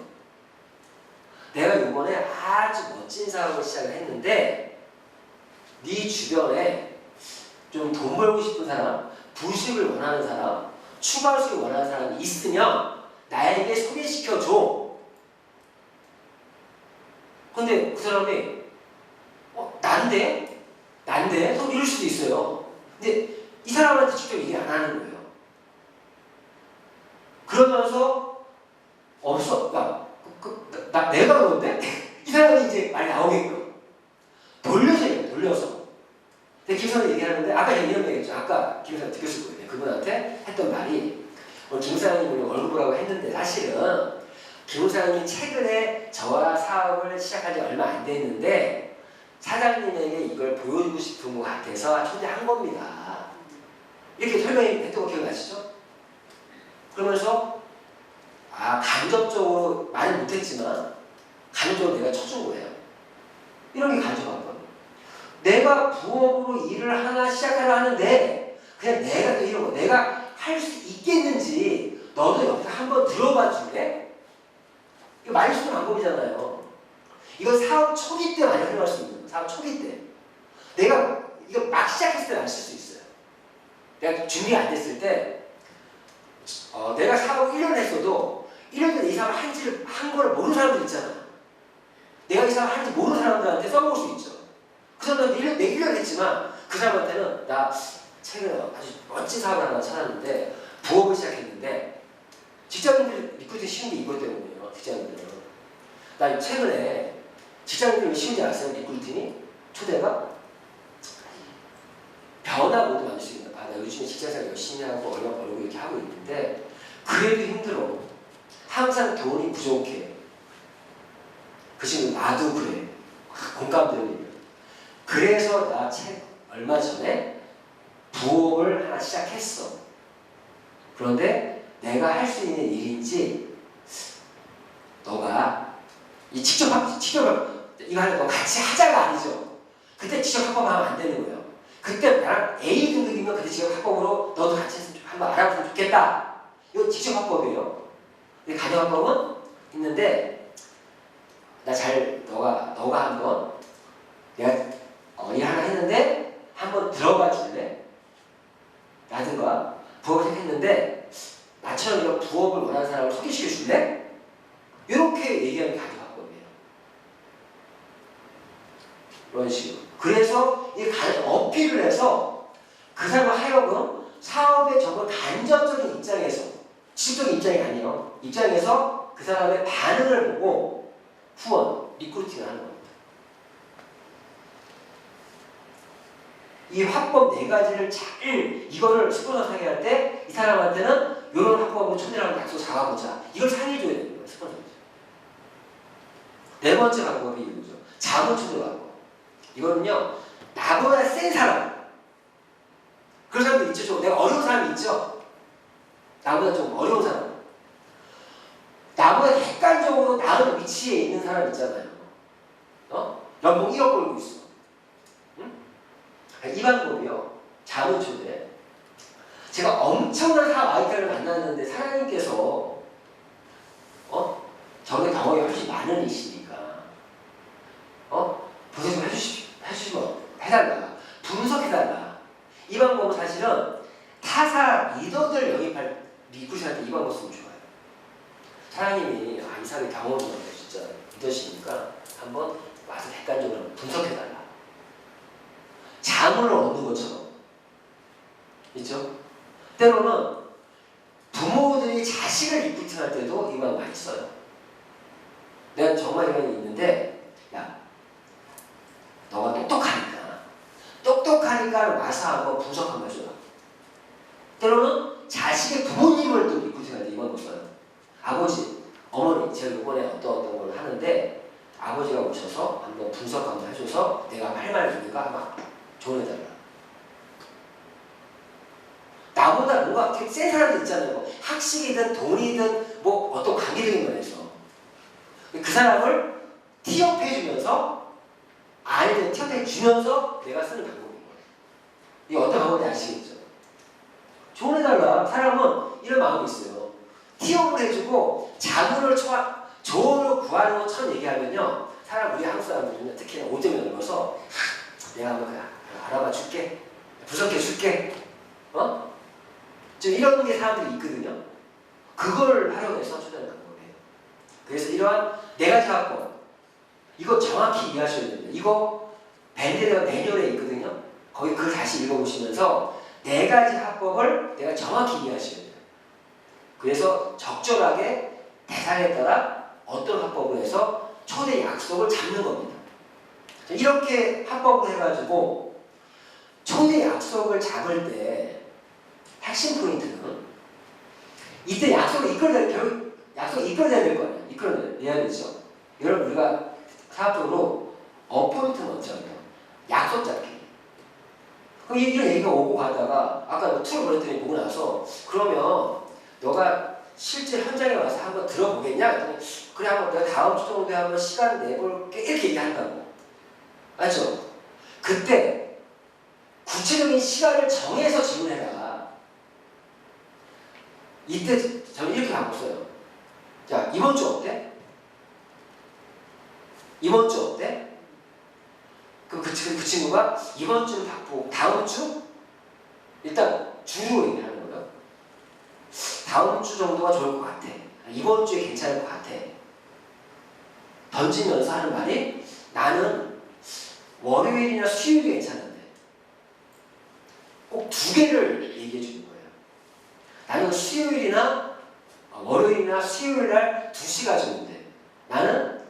내가 이번에 아주 멋진 사업을 시작을 했는데 네 주변에 좀 돈 벌고 싶은 사람, 부수입을 원하는 사람, 추가 수익을 원하는 사람이 있으면 나에게 소개시켜줘. 근데 그 사람이 난데? 또 이럴 수도 있어요. 근데 이 사람한테 직접 얘기 안 하는 거예요. 그러면서 없어. 내가 그런데? 이 사람이 이제 말이 나오게끔 돌려서 얘기해요. 돌려서. 근데 김사장이 얘기하는데 아까 이런 얘기했죠. 아까 김사장 듣겠을 거예요. 그분한테 했던 말이 김사장님이 얼굴 보라고 했는데 사실은 김사장이 최근에 저와 사업을 시작한 지 얼마 안 됐는데 사장님에게 이걸 보여주고 싶은 것 같아서 초대한 겁니다. 이렇게 설명했던 거 기억나시죠? 그러면서 간접적으로 말은 못했지만 간접적으로 내가 쳐준 거예요. 이런 게 간접한 거예요. 내가 부업으로 일을 하나 시작하려 하는데 그냥 내가 이런 거 내가 할 수 있겠는지 너도 여기서 한번 들어봐 줄래? 이거 많이 쓰는 방법이잖아요. 이건 사업 초기 때 많이 활용할 수 있는 거예요. 사업 초기 때. 내가 이거 막 시작했을 때 안 쓸 수 있어요. 내가 준비가 안 됐을 때 내가 사업 1년 했어도 1년 전에 이 사업을 한 거를 모르는 사람들 있잖아. 내가 이 사업을 하는지 모르는 사람들한테 써먹을 수 있죠. 그 사람한테 내 1년 했지만 그 사람한테는 나 최근에 아주 멋진 사업을 하나 찾았는데 부업을 시작했는데 직장인들 리크루팅 쉬운 게 이것 때문이에요. 직장인들은. 나 최근에 직장인들이 쉬운지 아세요? 리크루팅이? 초대가? 변화 모두 만들 수 있는. 나 요즘에 직장생활 열심히 하고 얼마 벌고 이렇게 하고 있는데 그래도 힘들어. 항상 돈이 부족해. 그 친구 나도 그래. 공감되는. 그래서 나 얼마 전에 부업을 하나 시작했어. 그런데 내가 할 수 있는 일인지 너가 직접 이거 하는 거 같이 하자가 아니죠. 그때 직접 합법하면 안 되는 거예요. 그때 나랑 A 등급이면 그때 직접 합법으로 너도 같이 했으면 한번 알아봤으면 좋겠다. 이거 직접 합법이에요. 근데 가정 합법은 있는데 너가 한번 내가 일 하나 했는데 한번 들어봐 줄래? 라든가 부업을 시작했는데 나처럼 이런 부업을 원하는 사람을 소개시켜 줄래? 이렇게 얘기하는 게 가정 합법이에요. 이런 식으로. 그래서 이 어필을 해서 그 사람을 하여금 사업의 정말 간접적인 입장에서 직접적인 입장이 아니에요. 입장에서 그 사람의 반응을 보고 후원, 리크루팅을 하는 겁니다. 이 화법 4가지를 이거를 스폰서 상의할 때 이 사람한테는 이런 화법으로 초대하는 약속 잡아보자. 이걸 상의해줘야 되는 거예요. 스폰서죠. 4번째 방법이 이거죠. 자본 초대 방법. 이거는요. 나보다 센 사람. 그런 사람들 있죠. 좀 내가 어려운 사람이 있죠. 나보다 좀 어려운 사람. 나보다 객관적으로 나은 위치에 있는 사람 있잖아요. 연봉 1억 벌고 있어. 응? 이 방법이요. 자본 초대. 제가 엄청난 사업 아이디어를 만났는데 사장님께서 저의 경험이 훨씬 많은 이시니까 보세 좀 해주시면 해달라. 분석해달라. 이 방법은 사실은 타사 리더들 영입할 리크루트한테 이 방법 쓰면 좋아요. 사장님이 이 사람의 경험이 진짜 리더시니까 한번 와서 객관적으로 분석해달라. 자문을 얻는 것처럼. 있죠? 때로는 부모들이 자식을 리크루팅할 때도 이 방법 많이 써요. 내가 정말 이런 게 있는데 야, 너가 똑똑하니까 와서 한번 분석 한번 해줘라. 때로는 자식의 부모님을 또 리크루팅할 때 이 방법 써요. 아버지, 어머니, 제가 이번에 어떤 걸 하는데 아버지가 오셔서 한번 분석 한번 해줘서 내가 할 말 있으니까 한번 조언해달라. 나보다 뭔가 센 사람들 있잖아요. 뭐 학식이든 돈이든 뭐 어떤 관계적인 면에서 그 사람을 티업해주면서 아이들 티업해주면서 내가 쓰는 방법인 거예요. 이게 어떤 방법인지 아시겠죠? 조언해달라. 사람은 이런 마음이 있어요. 티업을 해주고 자문을 조언을 구하는 것처럼 얘기하면요, 우리 한국 사람들은 특히나 오점이 넓어서 내가 한번 알아봐 줄게, 분석해 줄게, 좀 이런 게 사람들이 있거든요. 그걸 활용해서 초대하는 방법이에요. 그래서 이러한 네 가지 학법, 이거 정확히 이해하셔야 됩니다. 이거 밴드가 매뉴얼에 있거든요. 거기 그걸 다시 읽어보시면서 네 가지 학법을 내가 정확히 이해하셔야 돼요. 그래서 적절하게 대상에 따라 어떤 학법을 해서 초대 약속을 잡는 겁니다. 이렇게 합법을 해가지고 초대 약속을 잡을 때 핵심 포인트는 이때 약속을 결국 약속을 이끌어내야 될 거 아니에요. 이끌어내야 되죠. 여러분, 우리가 사업적으로 어포인트먼트 하죠. 약속 잡기. 그럼 이런 얘기가 오고 가다가 아까 툴을 보냈더니 보고 나서 그러면 너가 실제 현장에 와서 한번 들어보겠냐? 그랬더니 그래, 한번 내가 다음 주 정도에 한번 시간 내볼게, 이렇게 얘기한다고. 맞죠? 그때 구체적인 시간을 정해서 질문해라. 이때 저는 이렇게 바꿨어요. 자, 이번 주 어때? 이번 주 어때? 그 친구가 이번 주는 바쁘고 다음 주? 일단 주로 얘기하는 거예요. 다음 주 정도가 좋을 것 같아. 이번 주에 괜찮을 것 같아. 던지면서 하는 말이 나는 월요일이나 수요일이 괜찮은데 꼭 두 개를 얘기해 주는 거예요. 나는 월요일이나 수요일 날 2시가 좋은데 나는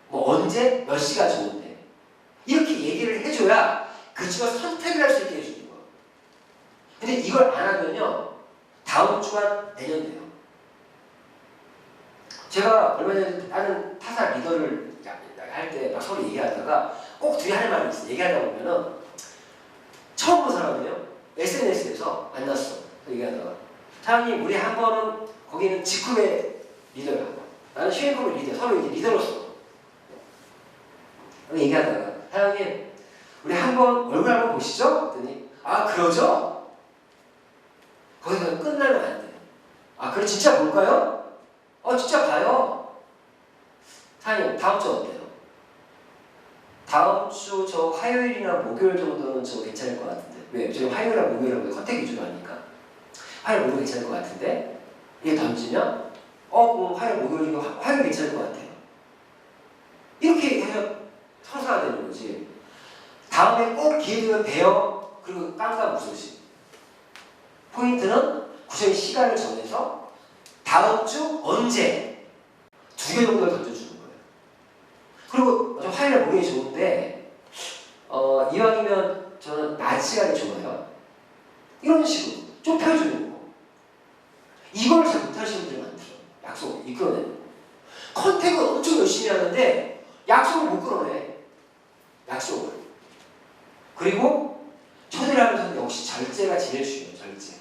뭐 언제 몇 시가 좋은데 이렇게 얘기를 해줘야 그 친구가 선택을 할 수 있게 해주는 거예요. 근데 이걸 안 하면요 다음 주가 내년 돼요. 제가 얼마 전에 다른 타사 리더를 할 때 막 서로 얘기하다가 꼭 둘이 하는 말이 있어요. 얘기하다 보면은 처음 본 사람이에요. SNS에서 만났어. 얘기하다가 사장님, 우리 한 번은 거기는 직급의 리더야. 나는 슈행급의 리더. 서로 이제 리더로서 얘기하다가 사장님, 우리 한번 얼굴 한번 보시죠? 그랬더니 아, 그러죠? 거기서 끝나면 안 돼요. 아, 그래 진짜 볼까요? 진짜 봐요. 사장님, 다음 주 어때요? 다음 주 저 화요일이나 목요일 정도는 저 괜찮을 것 같은데. 왜? 저희 화요일이나 목요일은 컨택 위주로 하니까 화요일 목요일 괜찮을 것 같은데 이게 던지면 그럼 화요일 목요일 화요일 괜찮을 것 같아요. 이렇게 해서 성사가 되는 거지. 다음에 꼭 기회 되면 봬요. 그리고 깜깜 무소식. 포인트는 구체적인 시간을 정해서 다음 주 언제 2개 정도를 던져주는 거예요. 그리고 화요일에 목요일이 좋은데 이왕이면 저는 낮 시간이 좋아요. 이런 식으로 좁혀주는 거. 이걸 잘 못하시는 분들이 많더라고요. 약속 이끌어내는 거. 컨택은 엄청 열심히 하는데 약속을 못 끌어내. 약속을. 그리고 초대를 하면서는 역시 절제가 제일 중요해요. 절제.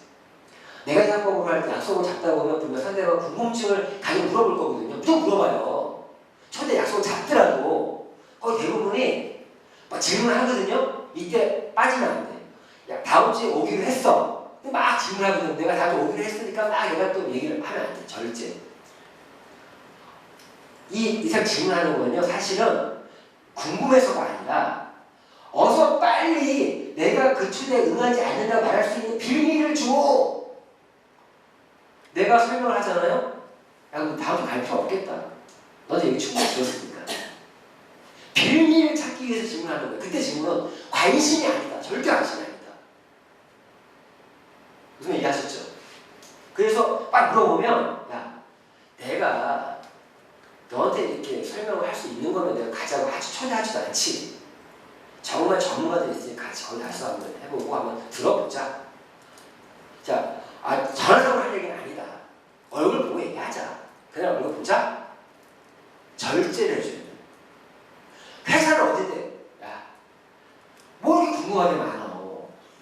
내가 작법으로 할 때 약속을 잡다 보면 분명 상대가 궁금증을 가지고 물어볼 거거든요. 무조건 물어봐요. 초대 약속을 잡더라도 거의 대부분이 막 질문을 하거든요. 이때 빠지면 안 돼. 야, 다음 주에 오기로 했어. 막 질문하거든요. 내가 다음 주에 오기로 했으니까 막 얘가 또 얘기를 하면 안 돼. 절제. 이상 질문하는 거는요, 사실은 궁금해서가 아니라 어서 빨리 내가 그 초대에 응하지 않는다고 말할 수 있는 빌미를 줘. 내가 설명을 하잖아요. 야, 그럼 다음 주 갈 필요 없겠다. 너도 얘기 충분히 들었으니까. 빌미를 찾기 위해서 질문하는 거예요. 그때 질문은 관심이 아니다. 절대 관심이 아니다. 무슨 얘기하셨죠? 그래서 딱 물어보면 야, 내가 너한테 이렇게 설명을 할 수 있는 거면 내가 가자고 초대하지도 않지. 정말 전문가들이 있으니까 같이 거기 가서 한번 해보고 한번 들어보자. 자, 전화상으로 할 얘기는 아니다. 얼굴 보고 얘기하자. 그냥 얼굴 보자. 절제를 해줘야 돼. 회사는 어딘데? 야, 뭐 이렇게 궁금한 게 많아.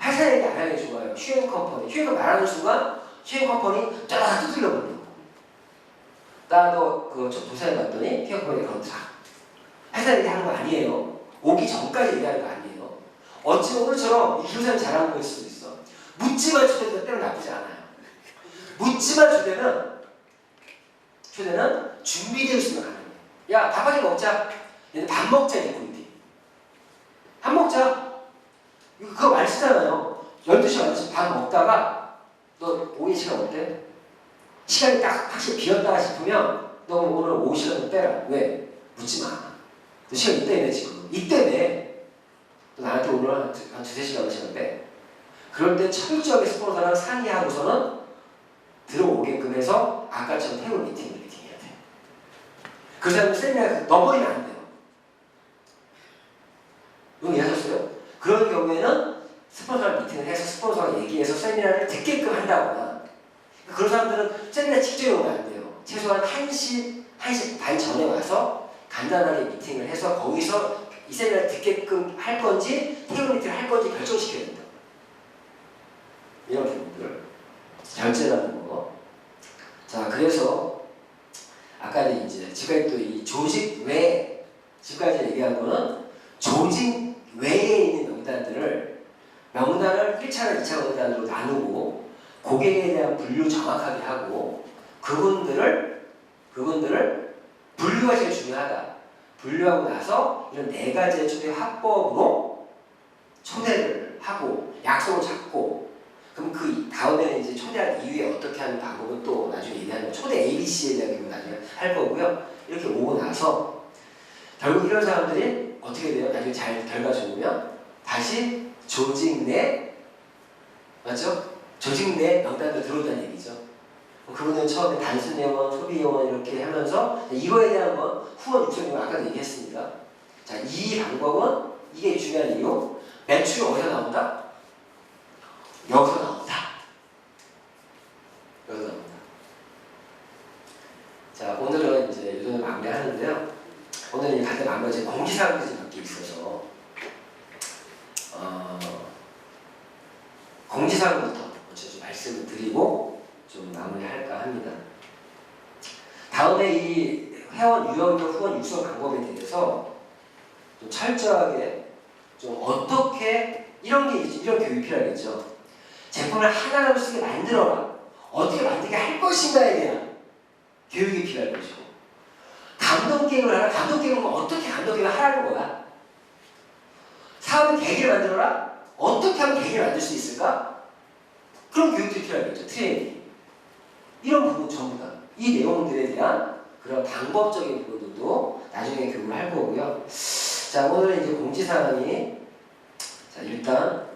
회사 얘기 안 하는 게 좋아요. 휴행 컴퍼니. 휴행 말하는 순간 휴행 컴퍼니 쫙 두들려 버린다고. 나도 그 조사해 봤더니 휴행 컴퍼니 그렇다. 회사 얘기하는 거 아니에요. 오기 전까지 얘기하는 거 아니에요. 어찌 오늘처럼 이교사님 잘하는 거일 수도 있어. 묻지만 초대는 때로 나쁘지 않아요. 묻지만 초대는 준비되어 있으면 가는 거예요. 야, 밥 한 개 먹자. 얘는 밥 먹자, 이제 꿀팁. 밥 먹자. 그거 많이 쓰잖아요. 12시 완전 밥 먹다가 너 오후 시간 어때? 시간이 딱 확실히 비었다 싶으면 너 오늘 오후 시간 좀 빼라. 왜? 묻지 마. 너 시간 이때 내 지금. 이때 내. 너 나한테 오늘 한 두세 시간 시간 빼. 그럴 때 철저하게 스폰서랑 상의하고서는 들어오게끔 해서 아까처럼 테이블 미팅해야 돼. 그 사람은 세미나에 넣어버리면 안 돼요. 이거 이해하셨어요? 그런 경우에는 스폰서랑 미팅을 해서 스폰서랑 얘기해서 세미나를 듣게끔 한다거나 그런 사람들은 세미나 직접 오면 안 돼요. 최소한 1시 반 전에 와서 간단하게 미팅을 해서 거기서 이 세미나를 듣게끔 할 건지 테이블 미팅을 할 건지 결정시켜야 된다. 이런 부분들 결제라는 거. 자, 그래서 아까 이제 지금까지 또 이 조직 외 지금까지 얘기한 거는 조직 외에 있는 명단을 1차나 2차 명단으로 나누고 고객에 대한 분류 정확하게 하고 그분들을 분류가 제일 중요하다. 분류하고 나서 이런 4가지의 초대 화법으로 초대를 하고 약속을 잡고 그럼 그 다음에는 이제 초대할 이후에 어떻게 하는 방법은 또 나중에 얘기하면 초대 ABC에 대한 경우 나중에 할 거고요. 이렇게 오고 나서 결국 이런 사람들이 어떻게 돼요? 나중에 잘 결과 좋으면 다시 조직 내 맞죠? 조직 내 명단도 들어온다는 얘기죠. 그분은 처음에 단순 예원, 소비 예원 이렇게 하면서 이거에 대한 건 후원 육성이 아까도 얘기했습니다. 자, 이 방법은 이게 중요한 이유. 매출이 어디서 나온다? 여기서 나온다. 여기서 나온다. 자, 오늘은 이제 이 정도 마무리하는데요. 오늘 간단히 마무리 공지사항들이 몇 개 있어서 공지사항부터 먼저 좀 말씀을 드리고 좀 마무리할까 합니다. 다음에 이 회원 유형별 후원 육성 방법에 대해서 좀 철저하게 좀 어떻게 이런 교육이 필요하겠죠. 제품을 하나로 쓰게 만들어라. 어떻게 만들게 할 것인가에 대한 교육이 필요할 것이고 감동 게임을 하라. 감동 게임은 어떻게 감동 게임을 하라는 거야. 사업의 계기를 만들어라. 어떻게 하면 계기를 만들 수 있을까? 그런 교육들이 필요하겠죠. 트레이닝. 이런 부분 전부 다. 이 내용들에 대한 그런 방법적인 부분들도 나중에 교육을 할 거고요. 자, 오늘 이제 공지사항이 자, 일단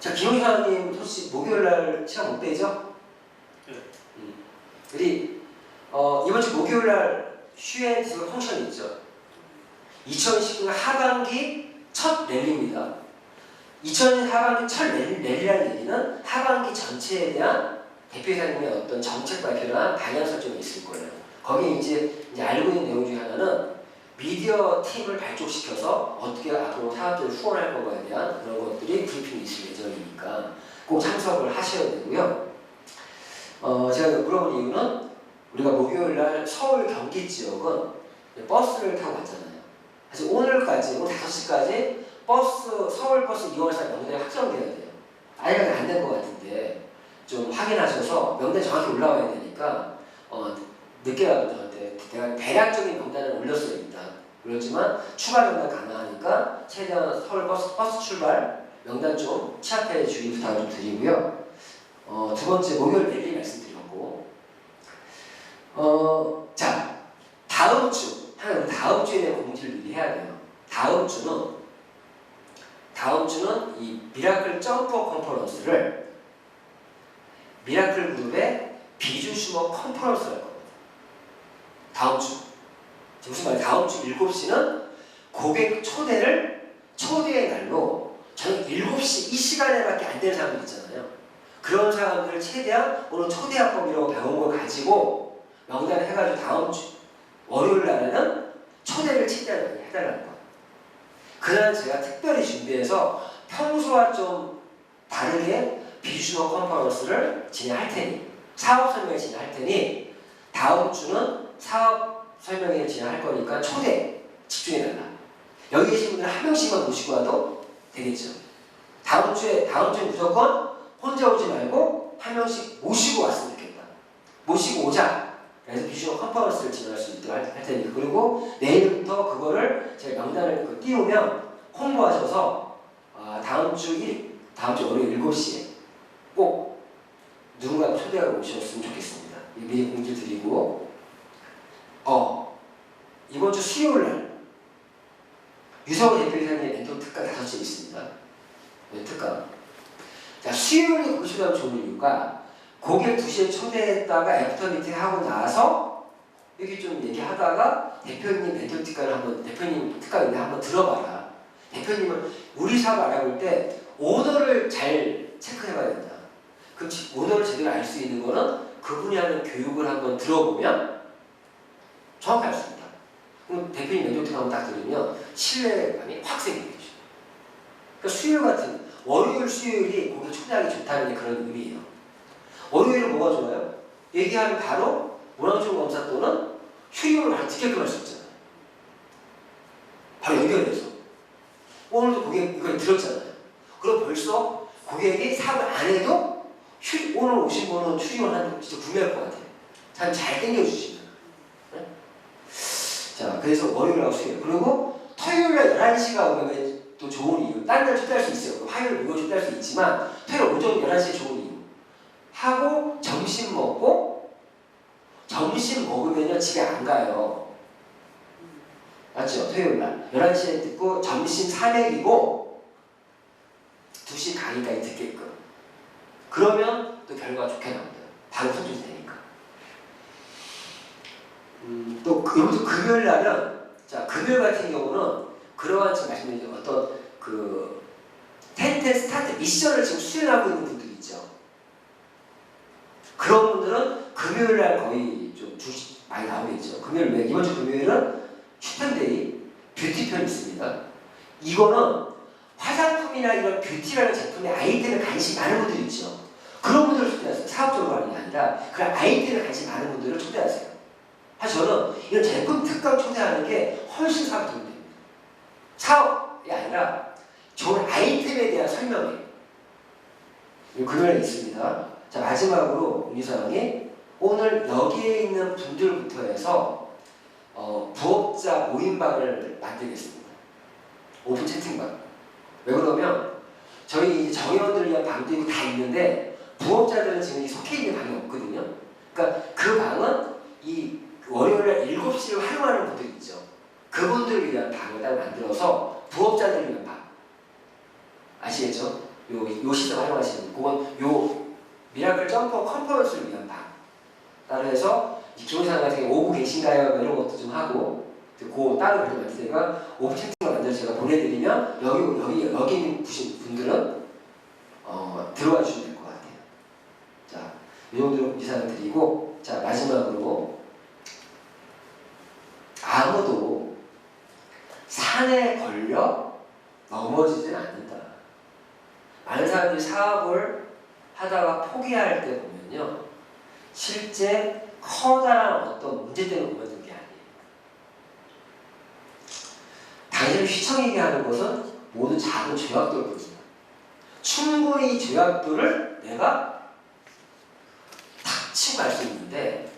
자, 김용희 사장님 혹시 목요일날 시간 못 빼죠? 네. 우리 이번 주 목요일날 휴앤디스가 펑션이 있죠. 2019년 하반기 첫 랠리입니다. 2020년 하반기 첫 랠리라는 얘기는 하반기 전체에 대한 대표이사님의 어떤 정책 발표나 방향 설정이 있을 거예요. 거기에 이제 알고 있는 내용 중에 하나는 미디어 팀을 발족시켜서 어떻게 앞으로 사업들을 후원할 거에 대한 그런 것들이 브리핑이 있을 예정이니까 꼭 참석을 하셔야 되고요. 제가 물어본 이유는 우리가 목요일날 서울 경기 지역은 버스를 타고 갔잖아요. 사실 오늘까지 오늘 5시까지 서울 버스 이용할 사람 명단이 확정돼야 돼요. 아직 안 된 것 같은데 좀 확인하셔서 명단이 정확히 올라와야 되니까 늦게라도 저한테 내가 대략적인 명단을 올렸어요. 일단 그렇지만 추가 명단 가능하니까 최대한 서울 버스 출발 명단 좀 취합해 주기 부탁을 좀 드리고요. 두 번째 목요일 랠리 말씀드렸고 자 다음 주에 대한 공지를 미리 해야 돼요. 다음 주는 이 미라클 점프업 컨퍼런스를 미라클 그룹의 비주슈머 컨퍼런스를 할 겁니다. 다음 주. 무슨 말이에요? 다음 주 7시는 고객 초대의 날로 저녁 7시 이 시간에밖에 안 되는 사람들 있잖아요. 그런 사람들을 최대한 오늘 초대합법이라고 배운 걸 가지고 명단을 해가지고 다음 주 월요일 날에는 초대를 최대한 많이 해달라는 거예요. 그날 제가 특별히 준비해서 평소와 좀 다르게 비주얼 컨퍼런스를 진행할 테니 사업 설명을 진행할 테니 다음 주는 사업 설명회를 진행할 거니까 초대 집중해달라. 여기 계신 분들 한 명씩만 모시고 와도 되겠죠. 다음 주에 무조건 혼자 오지 말고 한 명씩 모시고 왔으면 좋겠다. 모시고 오자. 그래서 비주얼 컨퍼런스를 진행할 수 있도록 할 테니까. 그리고 내일부터 그거를 제가 명단을 띄우면 홍보하셔서 다음 주 월요일 7시에 꼭 누군가 초대하고 오셨으면 좋겠습니다. 미리 공지 드리고 이번 주 수요일 날 유성호 대표이사님의 멘토 특강 5시에 있습니다. 네, 특강. 자, 수요일에 고초대하면 좋은 이유가 고객 2시에 초대했다가 애프터 미팅 하고 나서 이렇게 좀 얘기하다가 대표님 멘토 특강을 대표님 특강인데 한번 들어봐라. 대표님은 우리 사업 알아볼 때 오너를 잘 체크해봐야 된다. 그럼 오너를 제대로 알 수 있는 거는 그분이 하는 교육을 한번 들어보면 정확히 알 수 있다. 그럼 대표님 멘토 특강 한번 딱 들으면 신뢰감이 확 생기죠. 그러니까 수요일 같은 월요일, 수요일이 고객 초대하기 좋다는 그런 의미예요. 월요일은 뭐가 좋아요? 얘기하면 바로 문항충 검사 또는 휴림을 바로 듣게끔 할 수 있잖아요. 바로 연결해서. 오늘도 고객 이걸 들었잖아요. 그럼 벌써 고객이 사업을 안 해도 오늘 오신 분은 휴림을 하는 진짜 구매할 것 같아요. 참 잘 땡겨주시면. 네? 자, 그래서 월요일하고 수요일. 그리고 토요일날 11시가 오면 또 좋은 이유. 다른 날 초대할 수 있어요. 화요일, 목요일 초대할 수 있지만 토요일 오전 11시에 좋은 이유. 하고 점심 먹고 점심 먹으면요 집에 안 가요. 맞죠? 토요일날 11시에 듣고 점심 4맥이고 2시 강의까지 듣게끔. 그러면 또 결과가 좋게 나옵니다. 바로 손주시 되니까. 또 이것도 금요일날은 자 금요일 같은 경우는 그러한 지금 말씀드린 어떤 그 텐텐 스타트 미션을 지금 수행하고 있는 분들이 있죠. 그런 분들은 금요일날 거의 좀 많이 나오겠죠. 금요일 왜? 이번 주 금요일은 슈퍼데이 뷰티편이 있습니다. 이거는 화장품이나 이런 뷰티라는 제품의 아이템에 관심이 많은 분들이 있죠. 그런 분들을 초대하세요. 사업적으로 하는 게 아니라 그런 아이템에 관심이 많은 분들을 초대하세요. 사실 저는 이런 제품 특강 초대하는 게 훨씬 사업적인 됩니다. 사업이 아니라 좋은 아이템에 대한 설명이에요. 금요일에 있습니다. 자, 마지막으로 우리 사장이 오늘 여기에 있는 분들부터 해서 부업자 모임방을 만들겠습니다. 오픈 채팅방. 왜 그러면 저희 이제 정회원들을 위한 방도 있고 다 있는데 부업자들은 지금 속해 있는 방이 없거든요. 그러니까 그 방은 이 월요일날 7시를 활용하는 분들이 있죠. 그분들을 위한 방을 따로 만들어서 부업자들을 위한 방. 아시겠죠? 요 시스템 활용하시는 그건 요 미라클 점퍼 컨퍼런스를 위한 방. 따로 해서 기호상 같은 경우 오고 계신가요? 이런 것도 좀 하고 그 따로 그렇게 만드니까 오픈 채팅을 만들어서 제가 보내드리면 여기 있는 분들은 들어와 주시면 될 것 같아요. 자, 이 정도로 이상을 드리고 자 마지막으로 아무도 산에 걸려 넘어지진 않는다. 많은 사람들이 사업을 하다가 포기할 때 보면요. 실제 커다란 어떤 문제 때문에 그만둔 게 아니에요. 당신을 휘청이게 하는 것은 모든 작은 죄악들을 보입니다. 충분히 죄악들을 내가 탁 치고 갈 수 있는데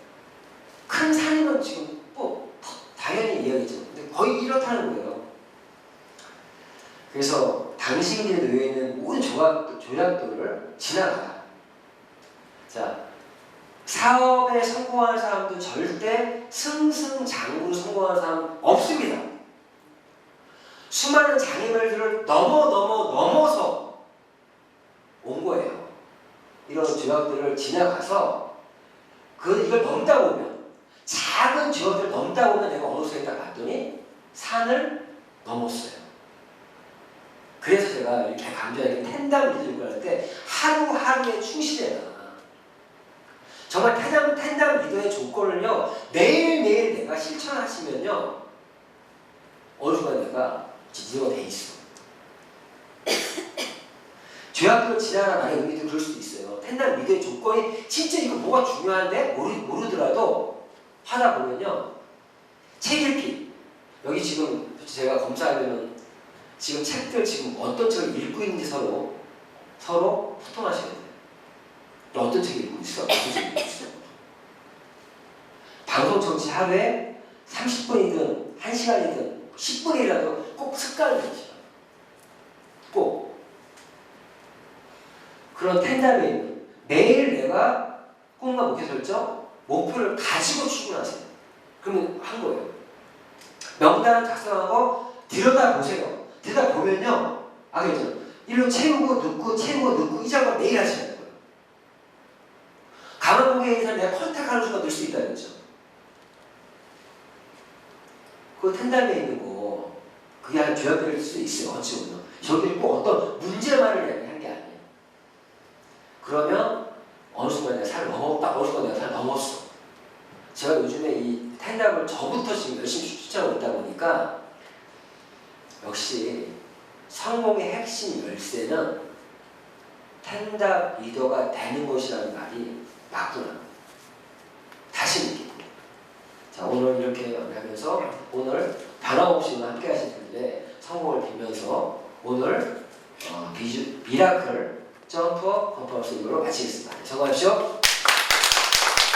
큰 산이면 지금 뭐 당연히 이야기죠. 근데 거의 이렇다는 거예요. 그래서 당신들이 놓여 있는 모든 조약들을 지나가라. 자, 사업에 성공한 사람도 절대 승승장구로 성공한 사람 없습니다. 수많은 장애물들을 넘어서 온 거예요. 이런 조약들을 지나가서 이걸 넘다 보면 작은 조약들을 넘다 보면 내가 어느 수에 딱 봤더니 산을 넘었어요. 그래서 제가 이렇게 강조하는 텐담 리더를 할 때 하루하루에 충실해라. 정말 텐담 리더의 조건을요 매일매일 내가 실천하시면요 어느 순간 내가 리더가 돼 있어. 죄악들을 지나라 말의 의미도 그럴 수도 있어요. 텐담 리더의 조건이 진짜 이거 뭐가 중요한데 모르더라도 하다 보면요 책 읽기. 여기 지금 제가 검사하면은 지금 책들 지금 어떤 책을 읽고 있는지 서로 소통하셔야 돼요. 어떤 책 읽고 있어? 어떤 책 읽고 있어? 여성 정치 하루에 30분이든 1시간이든 10분이라도 꼭 습관을 들이죠. 꼭. 그런 텐담에 있는 매일 내가 꿈과 목표 설정, 목표를 가지고 출근하세요. 그러면 한 거예요. 명단을 작성하고 들여다보세요. 들여다보면요. 알겠죠? 일로 채우고 넣고 채우고 넣고 이 작업을 매일 하시는 거예요. 강한 무게에 의해서 내가 컨택하는 수가 늘 수 있다는 거죠. 그 텐담에 있는 거 그게 한 죄악될 수 있어요. 어찌 보면. 저들이 꼭 어떤 문제만을 이야기하는 게 아니에요. 그러면 어느 순간 내가 살을 넘었다. 어느 순간 내가 살을 넘었어. 제가 요즘에 이 텐담을 저부터 지금 열심히 추천하고 있다 보니까 역시 성공의 핵심 열쇠는 텐담 리더가 되는 것이라는 말이 맞구나. 다시 느끼고. 자, 오늘 이렇게 하면서 오늘 변함없이 함께 하실 텐데 성공을 빌면서 오늘 미라클 점프 컨퍼런스 이후로 마치겠습니다. 성공하십시오.